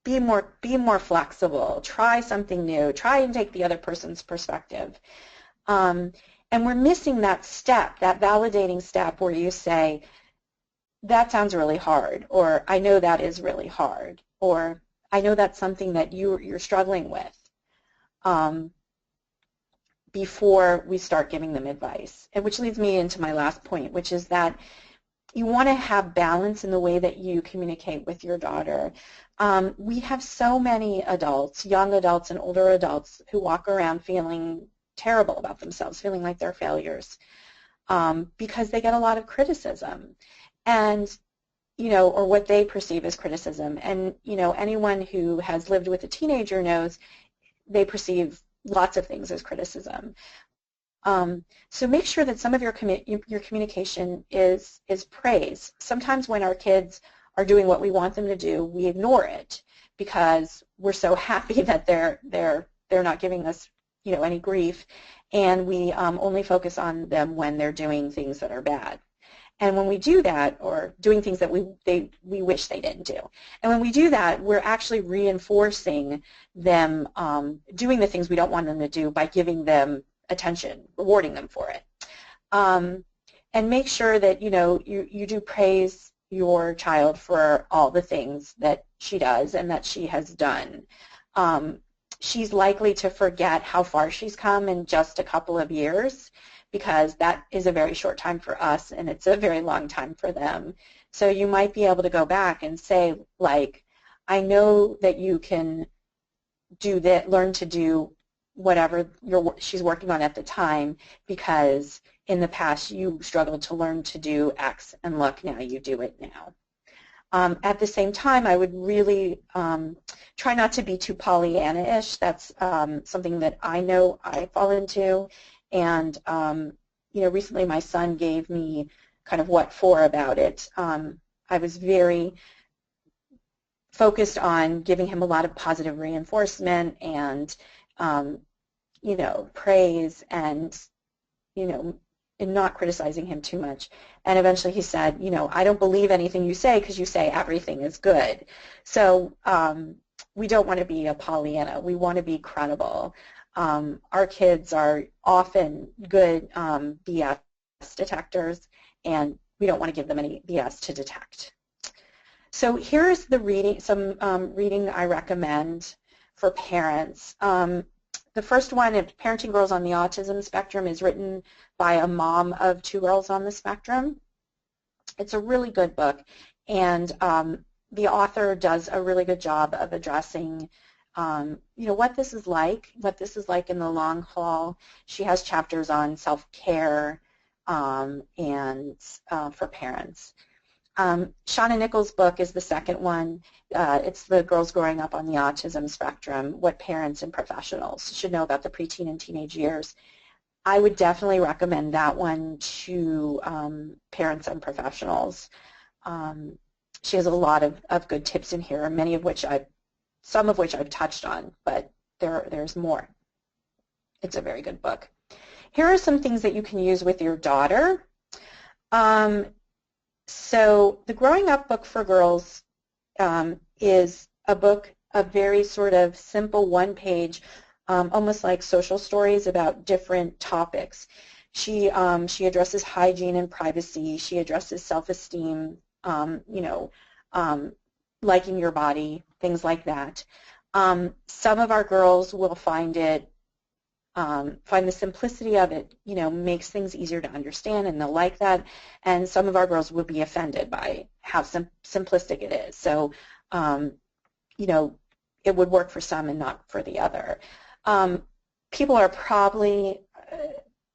be more flexible, try something new, try and take the other person's perspective. And we're missing that step, that validating step where you say, that sounds really hard, or I know that is really hard, or I know that's something that you're struggling with, before we start giving them advice. And which leads me into my last point, which is that you want to have balance in the way that you communicate with your daughter. We have so many adults, young adults and older adults, who walk around feeling terrible about themselves, feeling like they're failures, because they get a lot of criticism, and or what they perceive as criticism. And anyone who has lived with a teenager knows they perceive lots of things as criticism. So make sure that some of your communication is praise. Sometimes when our kids are doing what we want them to do, we ignore it because we're so happy that they're not giving us any grief, and we only focus on them when they're doing things that are bad. And when we do that, or doing things that we wish they didn't do, and when we do that, we're actually reinforcing them doing the things we don't want them to do by giving them attention, rewarding them for it. And make sure that you do praise your child for all the things that she does and that she has done. She's likely to forget how far she's come in just a couple of years, because that is a very short time for us and it's a very long time for them. So you might be able to go back and say, like, I know that you can do that, learn to do whatever she's working on at the time, because in the past you struggled to learn to do X, and look, now you do it now. At the same time, I would really try not to be too Pollyanna-ish. That's something that I know I fall into. And recently my son gave me kind of what for about it. I was very focused on giving him a lot of positive reinforcement and praise, and and not criticizing him too much. And eventually he said, I don't believe anything you say because you say everything is good. So we don't want to be a Pollyanna. We want to be credible. Our kids are often good BS detectors, and we don't want to give them any BS to detect. So here's the reading, some reading I recommend for parents. The first one, Parenting Girls on the Autism Spectrum, is written by a mom of 2 girls on the spectrum. It's a really good book, and the author does a really good job of addressing what this is like in the long haul. She has chapters on self-care and for parents. Shauna Nichols' book is the second one. It's The Girls Growing Up on the Autism Spectrum, What Parents and Professionals Should Know About the Preteen and Teenage Years. I would definitely recommend that one to parents and professionals. She has a lot of good tips in here, some of which I've touched on, but there's more. It's a very good book. Here are some things that you can use with your daughter. So the Growing Up book for girls is a book, a very sort of simple one-page, almost like social stories about different topics. She addresses hygiene and privacy. She addresses self-esteem, liking your body, things like that. Some of our girls will find the simplicity of it, makes things easier to understand, and they'll like that. And some of our girls will be offended by how simplistic it is. So, it would work for some and not for the other. People are probably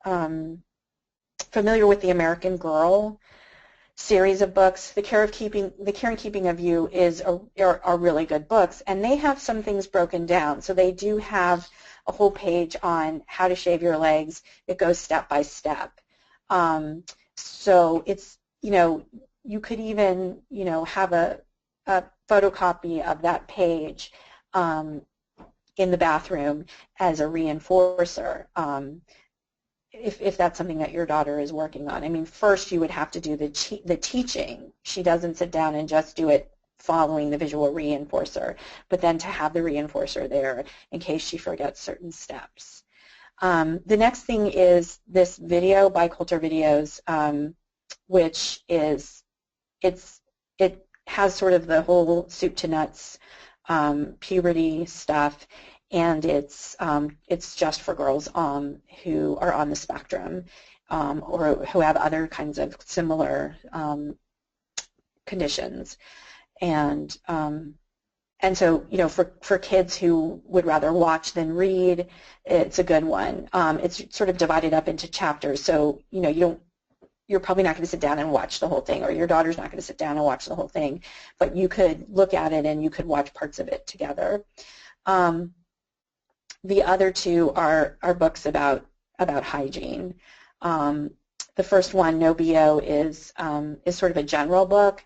familiar with the American Girl series of books. The Care and Keeping of You are really good books, and they have some things broken down. So they do have a whole page on how to shave your legs. It goes step by step. So it's, you could even, have a photocopy of that page in the bathroom as a reinforcer. If that's something that your daughter is working on. I mean, first you would have to do the teaching. She doesn't sit down and just do it following the visual reinforcer, but then to have the reinforcer there in case she forgets certain steps. The next thing is this video by Coulter Videos, which is, it has sort of the whole soup to nuts puberty stuff, and it's just for girls who are on the spectrum or who have other kinds of similar conditions. And so, for kids who would rather watch than read, it's a good one. It's sort of divided up into chapters, so you're probably not going to sit down and watch the whole thing, or your daughter's not going to sit down and watch the whole thing, but you could look at it and you could watch parts of it together. The other two are books about hygiene. The first one, No BO, is sort of a general book,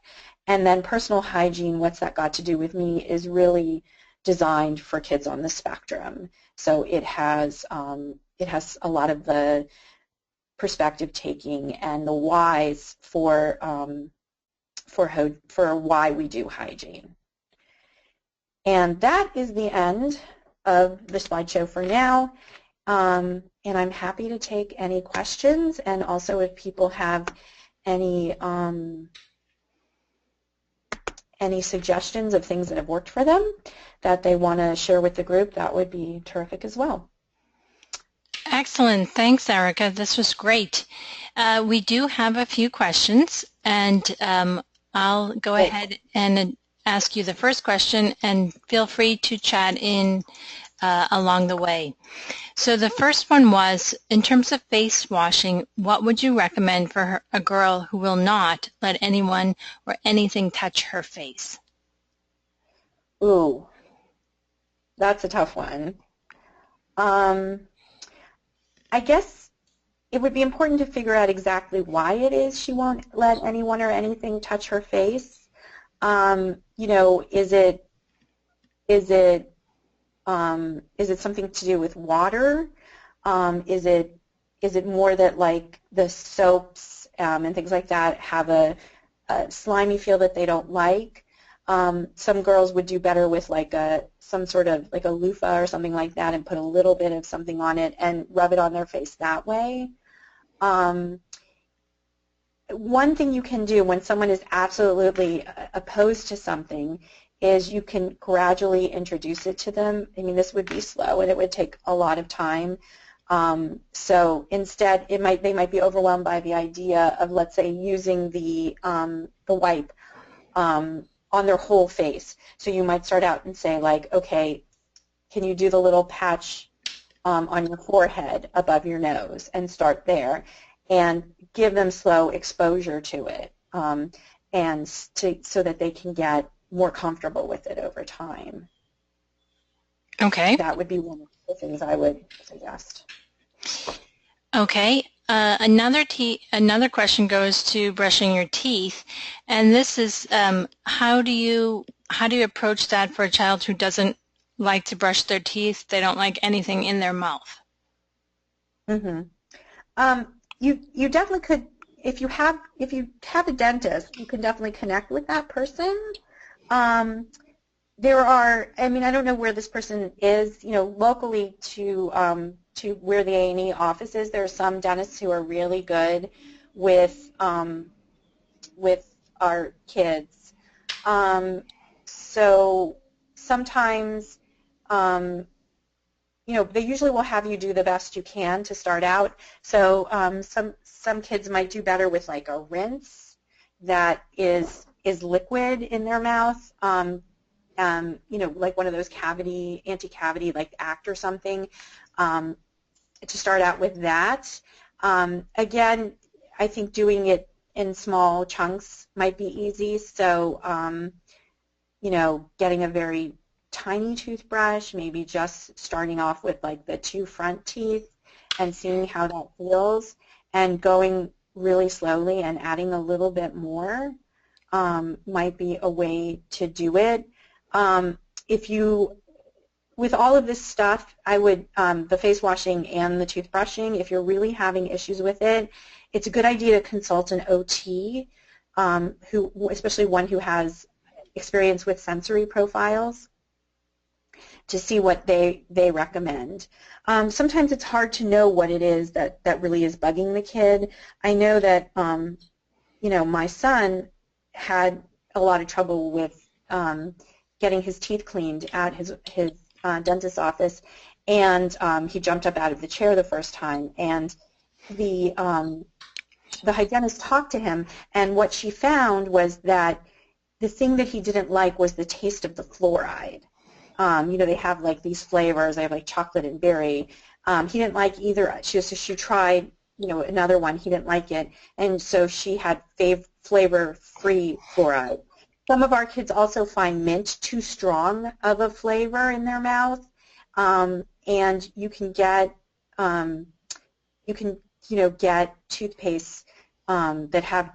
and then Personal Hygiene, What's That Got to Do with Me, is really designed for kids on the spectrum. So it has a lot of the perspective taking and the whys for why we do hygiene. And that is the end of the slideshow for now, and I'm happy to take any questions, and also if people have any suggestions of things that have worked for them that they want to share with the group, that would be terrific as well. Excellent. Thanks, Erica. This was great. We do have a few questions, and I'll go ahead and ask you the first question, and feel free to chat in along the way. So the first one was, in terms of face washing, what would you recommend for a girl who will not let anyone or anything touch her face? Ooh, that's a tough one. I guess it would be important to figure out exactly why it is she won't let anyone or anything touch her face. Is it something to do with water? Is it more that, like, the soaps and things like that have a slimy feel that they don't like? Some girls would do better with some sort of like a loofah or something like that and put a little bit of something on it and rub it on their face that way. One thing you can do when someone is absolutely opposed to something is you can gradually introduce it to them. I mean, this would be slow and it would take a lot of time. So instead, they might be overwhelmed by the idea of, let's say, using the wipe on their whole face. So you might start out and say, like, okay, can you do the little patch on your forehead above your nose, and start there, and give them slow exposure to it, so that they can get more comfortable with it over time. Okay. That would be one of the things I would suggest. Okay. Another question goes to brushing your teeth, and this is how do you approach that for a child who doesn't like to brush their teeth. They don't like anything in their mouth. Mm-hmm. You definitely could, if you have a dentist, you can definitely connect with that person. There are, I mean, I don't know where this person is, locally to where the AANE office is. There are some dentists who are really good with our kids. So sometimes, they usually will have you do the best you can to start out. So some kids might do better with like a rinse that is liquid in their mouth. Like one of those anti-cavity, like Act or something, to start out with that. Again, I think doing it in small chunks might be easy. So, getting a very tiny toothbrush, maybe just starting off with like the 2 front teeth and seeing how that feels, and going really slowly and adding a little bit more might be a way to do it. With all of this stuff, I would, the face washing and the toothbrushing, if you're really having issues with it, it's a good idea to consult an OT, especially one who has experience with sensory profiles, to see what they recommend. Sometimes it's hard to know what it is that really is bugging the kid. I know that, my son had a lot of trouble with getting his teeth cleaned at his dentist's office, and he jumped up out of the chair the first time, and the hygienist talked to him, and what she found was that the thing that he didn't like was the taste of the fluoride. They have like these flavors. They have like chocolate and berry. He didn't like either. She tried, another one. He didn't like it, and so she had flavor-free fluoride. Some of our kids also find mint too strong of a flavor in their mouth, and you can get get toothpaste that have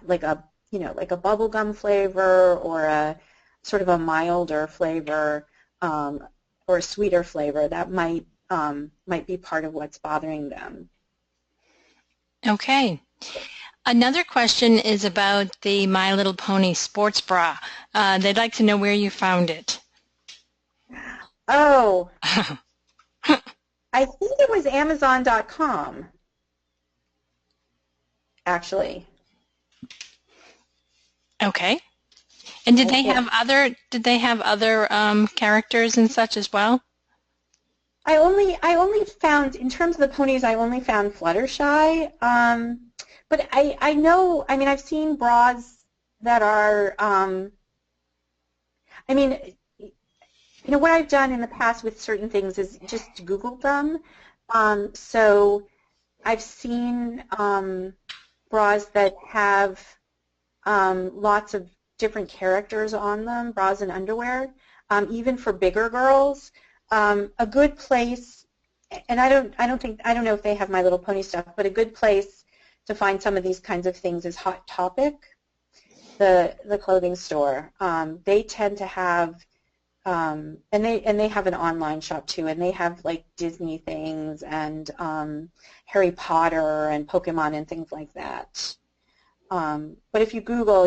like a bubblegum flavor, or a sort of a milder flavor, or a sweeter flavor that might be part of what's bothering them. Okay. Another question is about the My Little Pony sports bra. They'd like to know where you found it. Oh, I think it was Amazon.com, actually. Okay. And did they have other characters and such as well? I only found, in terms of the ponies, I only found Fluttershy. But I know, I mean, I've seen bras that are, what I've done in the past with certain things is just Google them. So I've seen bras that have lots of different characters on them, bras and underwear, even for bigger girls. A good place, and I don't know if they have My Little Pony stuff, but a good place to find some of these kinds of things is Hot Topic, the clothing store. They tend to have, and they have an online shop too, and they have like Disney things and Harry Potter and Pokemon and things like that. But if you Google,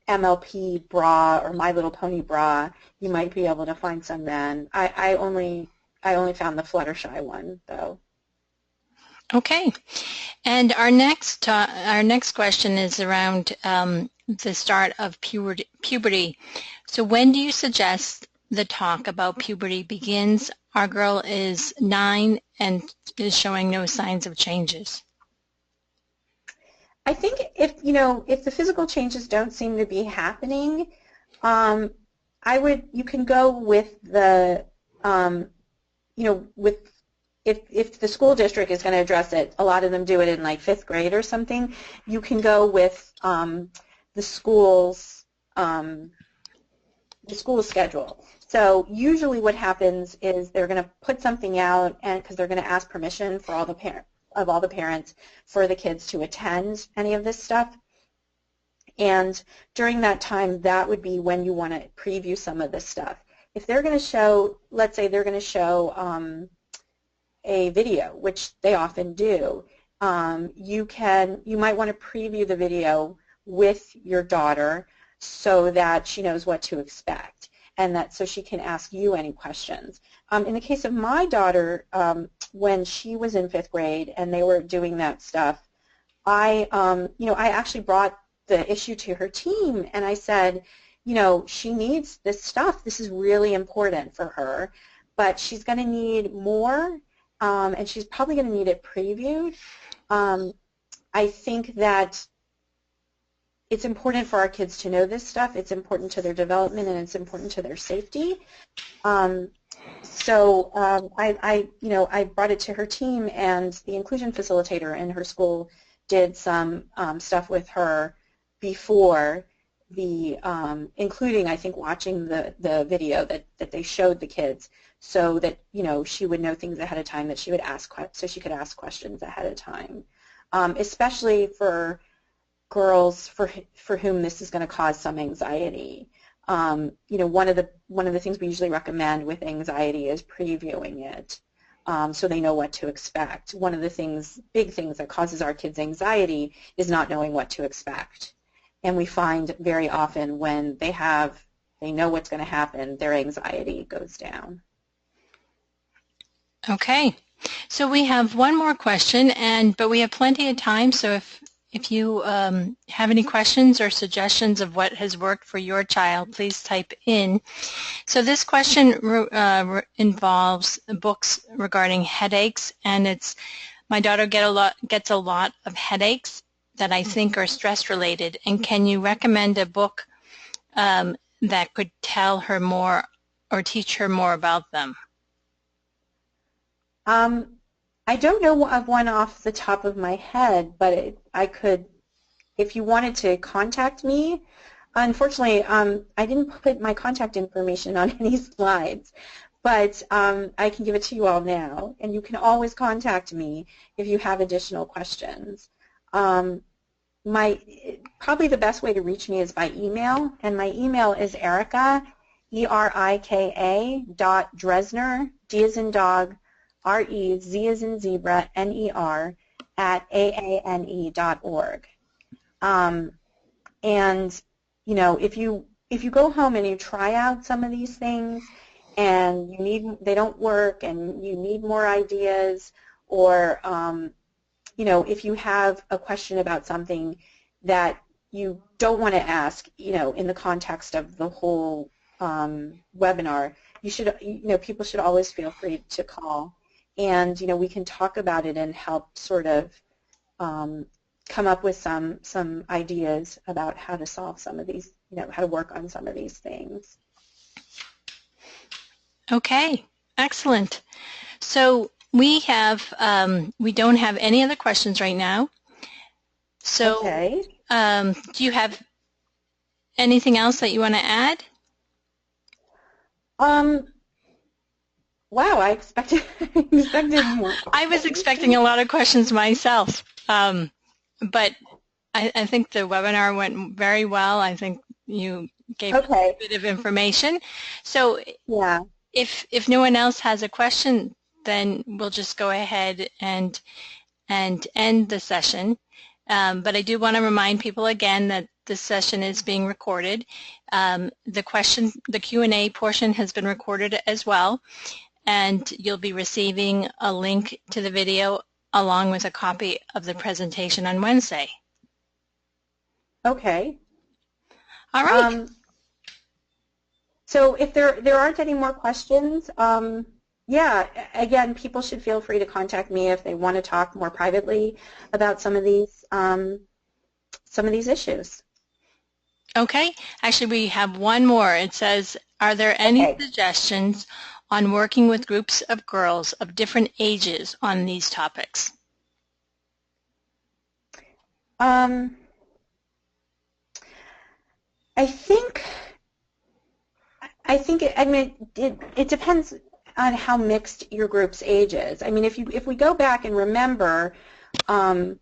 MLP bra or My Little Pony bra, you might be able to find some then. I only found the Fluttershy one though. Okay, and our next question is around the start of puberty. So when do you suggest the talk about puberty begins? Our girl is 9 and is showing no signs of changes. I think if the physical changes don't seem to be happening, you can go with the if the school district is going to address it. A lot of them do it in like 5th grade or something. You can go with the school's schedule. So usually what happens is they're going to put something out, and because they're going to ask permission for all the parents for the kids to attend any of this stuff. And during that time, that would be when you want to preview some of this stuff. if they're going to show, let's say they're going to show a video, which they often do, you might want to preview the video with your daughter so that she knows what to expect, and that so she can ask you any questions. In the case of my daughter, when she was in 5th grade and they were doing that stuff, I actually brought the issue to her team, and I said, she needs this stuff. This is really important for her, but she's going to need more, and she's probably going to need it previewed. I think that it's important for our kids to know this stuff. It's important to their development, and it's important to their safety. I brought it to her team, and the inclusion facilitator in her school did some stuff with her before the, including, I think, watching the video that they showed the kids, so that, she would know things ahead of time that she would ask, so she could ask questions ahead of time, especially for girls for whom this is going to cause some anxiety. One of the things we usually recommend with anxiety is previewing it, so they know what to expect. One of the big things that causes our kids anxiety is not knowing what to expect. And we find very often when they know what's going to happen, their anxiety goes down. Okay, so we have one more question, but we have plenty of time, so if you have any questions or suggestions of what has worked for your child, please type in. So this question involves books regarding headaches, and it's, my daughter gets a lot of headaches that I think are stress-related, and can you recommend a book that could tell her more or teach her more about them? I don't know of one off the top of my head, but I could, if you wanted to contact me. Unfortunately, I didn't put my contact information on any slides, but I can give it to you all now, and you can always contact me if you have additional questions. Probably the best way to reach me is by email, and my email is Erika, ERIKA.Dresner, D as in dog, R-E-Z as in zebra, N-E-R, at AANE.org. And, if you go home and you try out some of these things and they don't work and you need more ideas, or, if you have a question about something that you don't want to ask, in the context of the whole webinar, people should always feel free to call. And, we can talk about it and help sort of come up with some ideas about how to solve some of these, how to work on some of these things. Okay, excellent. So we don't have any other questions right now. So okay. Do you have anything else that you want to add? Wow, I expected more. I was expecting a lot of questions myself, but I think the webinar went very well. I think you gave a bit of information. So yeah. If no one else has a question, then we'll just go ahead and end the session. But I do want to remind people again that this session is being recorded. The Q&A portion has been recorded as well, and you'll be receiving a link to the video along with a copy of the presentation on Wednesday. Okay. All right. So if there aren't any more questions, yeah, again, people should feel free to contact me if they want to talk more privately about some of these issues. Okay. Actually, we have one more. It says, are there any suggestions on working with groups of girls of different ages on these topics? I think it depends on how mixed your group's age is. I mean, if we go back and remember, about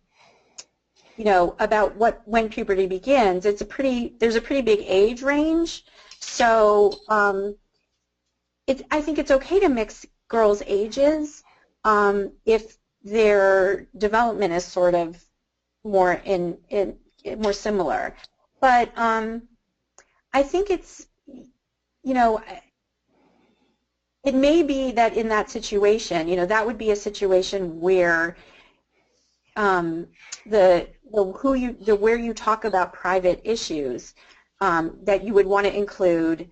when puberty begins, there's a pretty big age range. So, I think it's okay to mix girls' ages if their development is sort of more more similar. But I think it's, you know, it may be that in that situation, that would be a situation where where you talk about private issues that you would want to include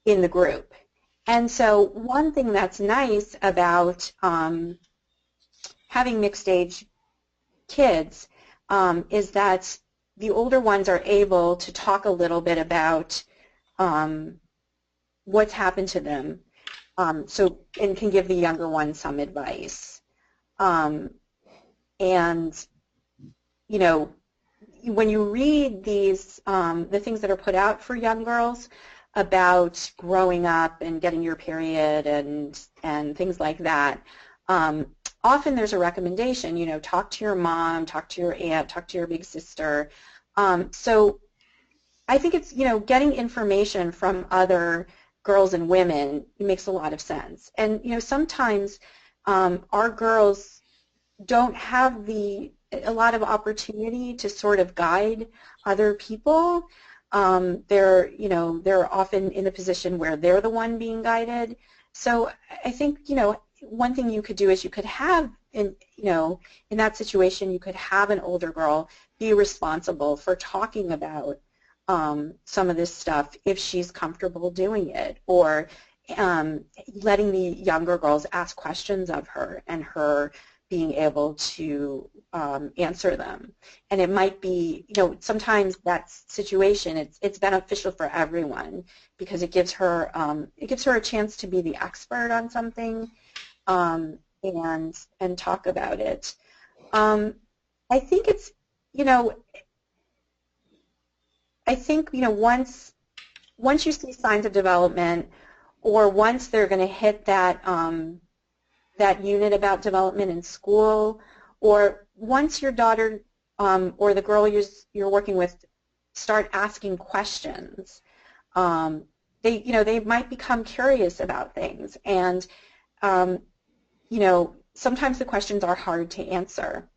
in the group. And so one thing that's nice about having mixed age kids is that the older ones are able to talk a little bit about what's happened to them, and can give the younger ones some advice. And when you read these, the things that are put out for young girls about growing up and getting your period and things like that, often there's a recommendation, talk to your mom, talk to your aunt, talk to your big sister. So I think it's, getting information from other girls and women makes a lot of sense. And, sometimes our girls don't have a lot of opportunity to sort of guide other people. They're often in a position where they're the one being guided. So I think, one thing you could do is you could have, in that situation, you could have an older girl be responsible for talking about some of this stuff if she's comfortable doing it, or letting the younger girls ask questions of her and her being able to answer them. And it might be, sometimes that situation, it's beneficial for everyone because it gives her a chance to be the expert on something and talk about it. I think it's, once you see signs of development, or once they're going to hit that unit about development in school, or once your daughter or the girl you're working with start asking questions, they might become curious about things, and sometimes the questions are hard to answer,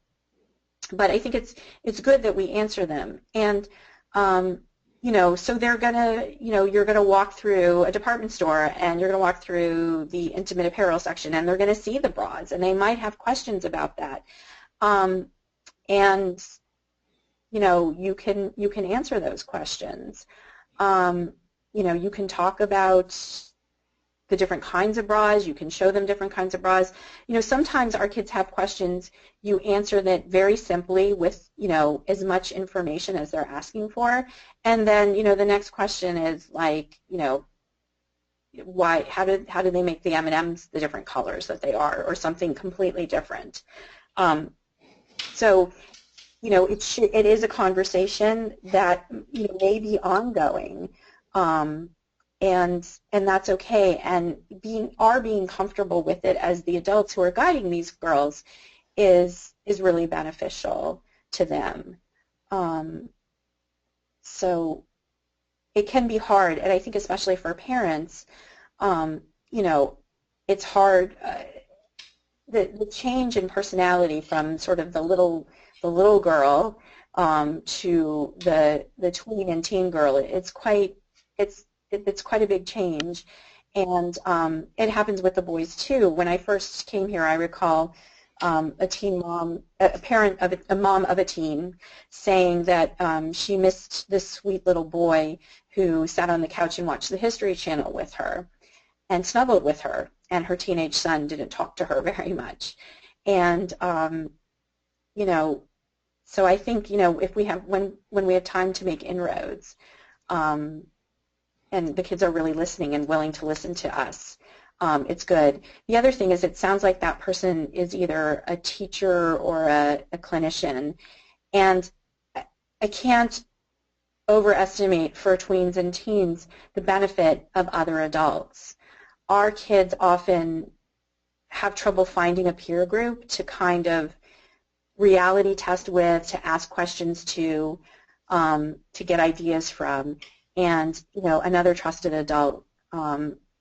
but I think it's good that we answer them. And so they're gonna, you're gonna walk through a department store and you're gonna walk through the intimate apparel section and they're gonna see the bras and they might have questions about that. And you can answer those questions. You can talk about the different kinds of bras. You can show them different kinds of bras. Sometimes our kids have questions. You answer that very simply with, as much information as they're asking for. And then, the next question is like, how do they make the M&Ms the different colors that they are, or something completely different? So, it is a conversation that may be ongoing. And that's okay, and being comfortable with it as the adults who are guiding these girls is really beneficial to them. So it can be hard, and I think especially for parents, it's hard. The change in personality from sort of the little girl to the tween and teen girl, it's quite a big change, and it happens with the boys too. When I first came here, I recall a teen mom, a mom of a teen, saying that she missed this sweet little boy who sat on the couch and watched the History Channel with her and snuggled with her, and her teenage son didn't talk to her very much. And so I think if we have when we have time to make inroads, and the kids are really listening and willing to listen to us, it's good. The other thing is, it sounds like that person is either a teacher or a clinician, and I can't overestimate for tweens and teens the benefit of other adults. Our kids often have trouble finding a peer group to kind of reality test with, to ask questions to get ideas from. And another trusted adult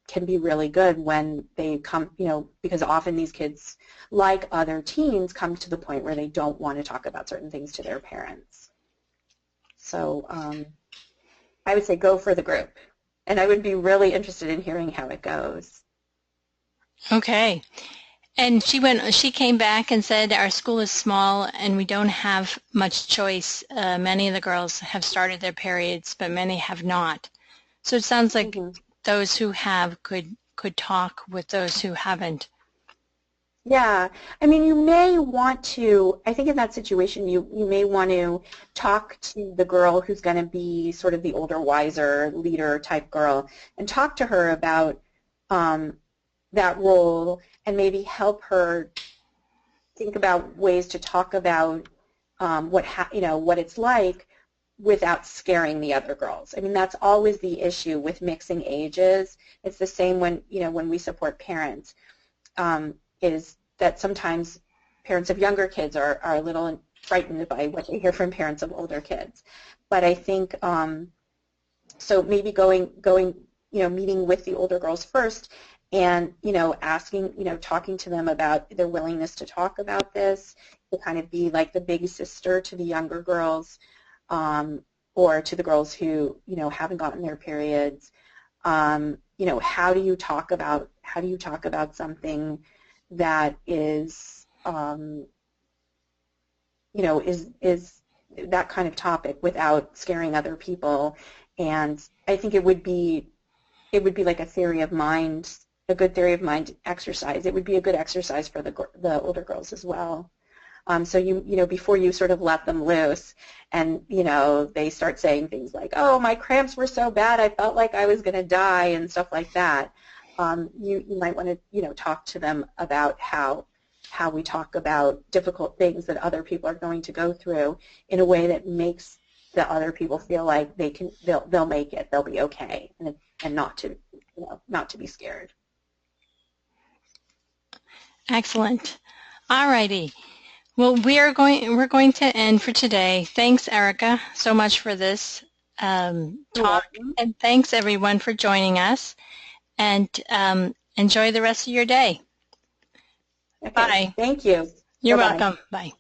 can be really good when they come, because often these kids, like other teens, come to the point where they don't want to talk about certain things to their parents. So I would say go for the group. And I would be really interested in hearing how it goes. Okay. And she came back and said, our school is small and we don't have much choice. Many of the girls have started their periods, but many have not. So it sounds like those who have could talk with those who haven't. Yeah. I mean, you may want to, I think in that situation, you may want to talk to the girl who's going to be sort of the older, wiser, leader type girl and talk to her about that role and maybe help her think about ways to talk about what it's like without scaring the other girls. I mean, that's always the issue with mixing ages. It's the same when we support parents, is that sometimes parents of younger kids are a little frightened by what they hear from parents of older kids. But I think, so maybe going, meeting with the older girls first and, asking, talking to them about their willingness to talk about this, to kind of be like the big sister to the younger girls, or to the girls who, haven't gotten their periods. How do you talk about something that is, is that kind of topic without scaring other people? And I think it would be like a theory of mind, a good theory of mind exercise. It would be a good exercise for the older girls as well. So before you sort of let them loose and, they start saying things like, oh, my cramps were so bad, I felt like I was going to die and stuff like that, you might want to, talk to them about how we talk about difficult things that other people are going to go through in a way that makes the other people feel like they'll make it, they'll be okay, and not to be scared. Excellent. All righty. Well, we're going to end for today. Thanks, Erica, so much for this talk, and thanks everyone for joining us. And enjoy the rest of your day. Okay. Bye. Thank you. You're Bye-bye. welcome. Bye.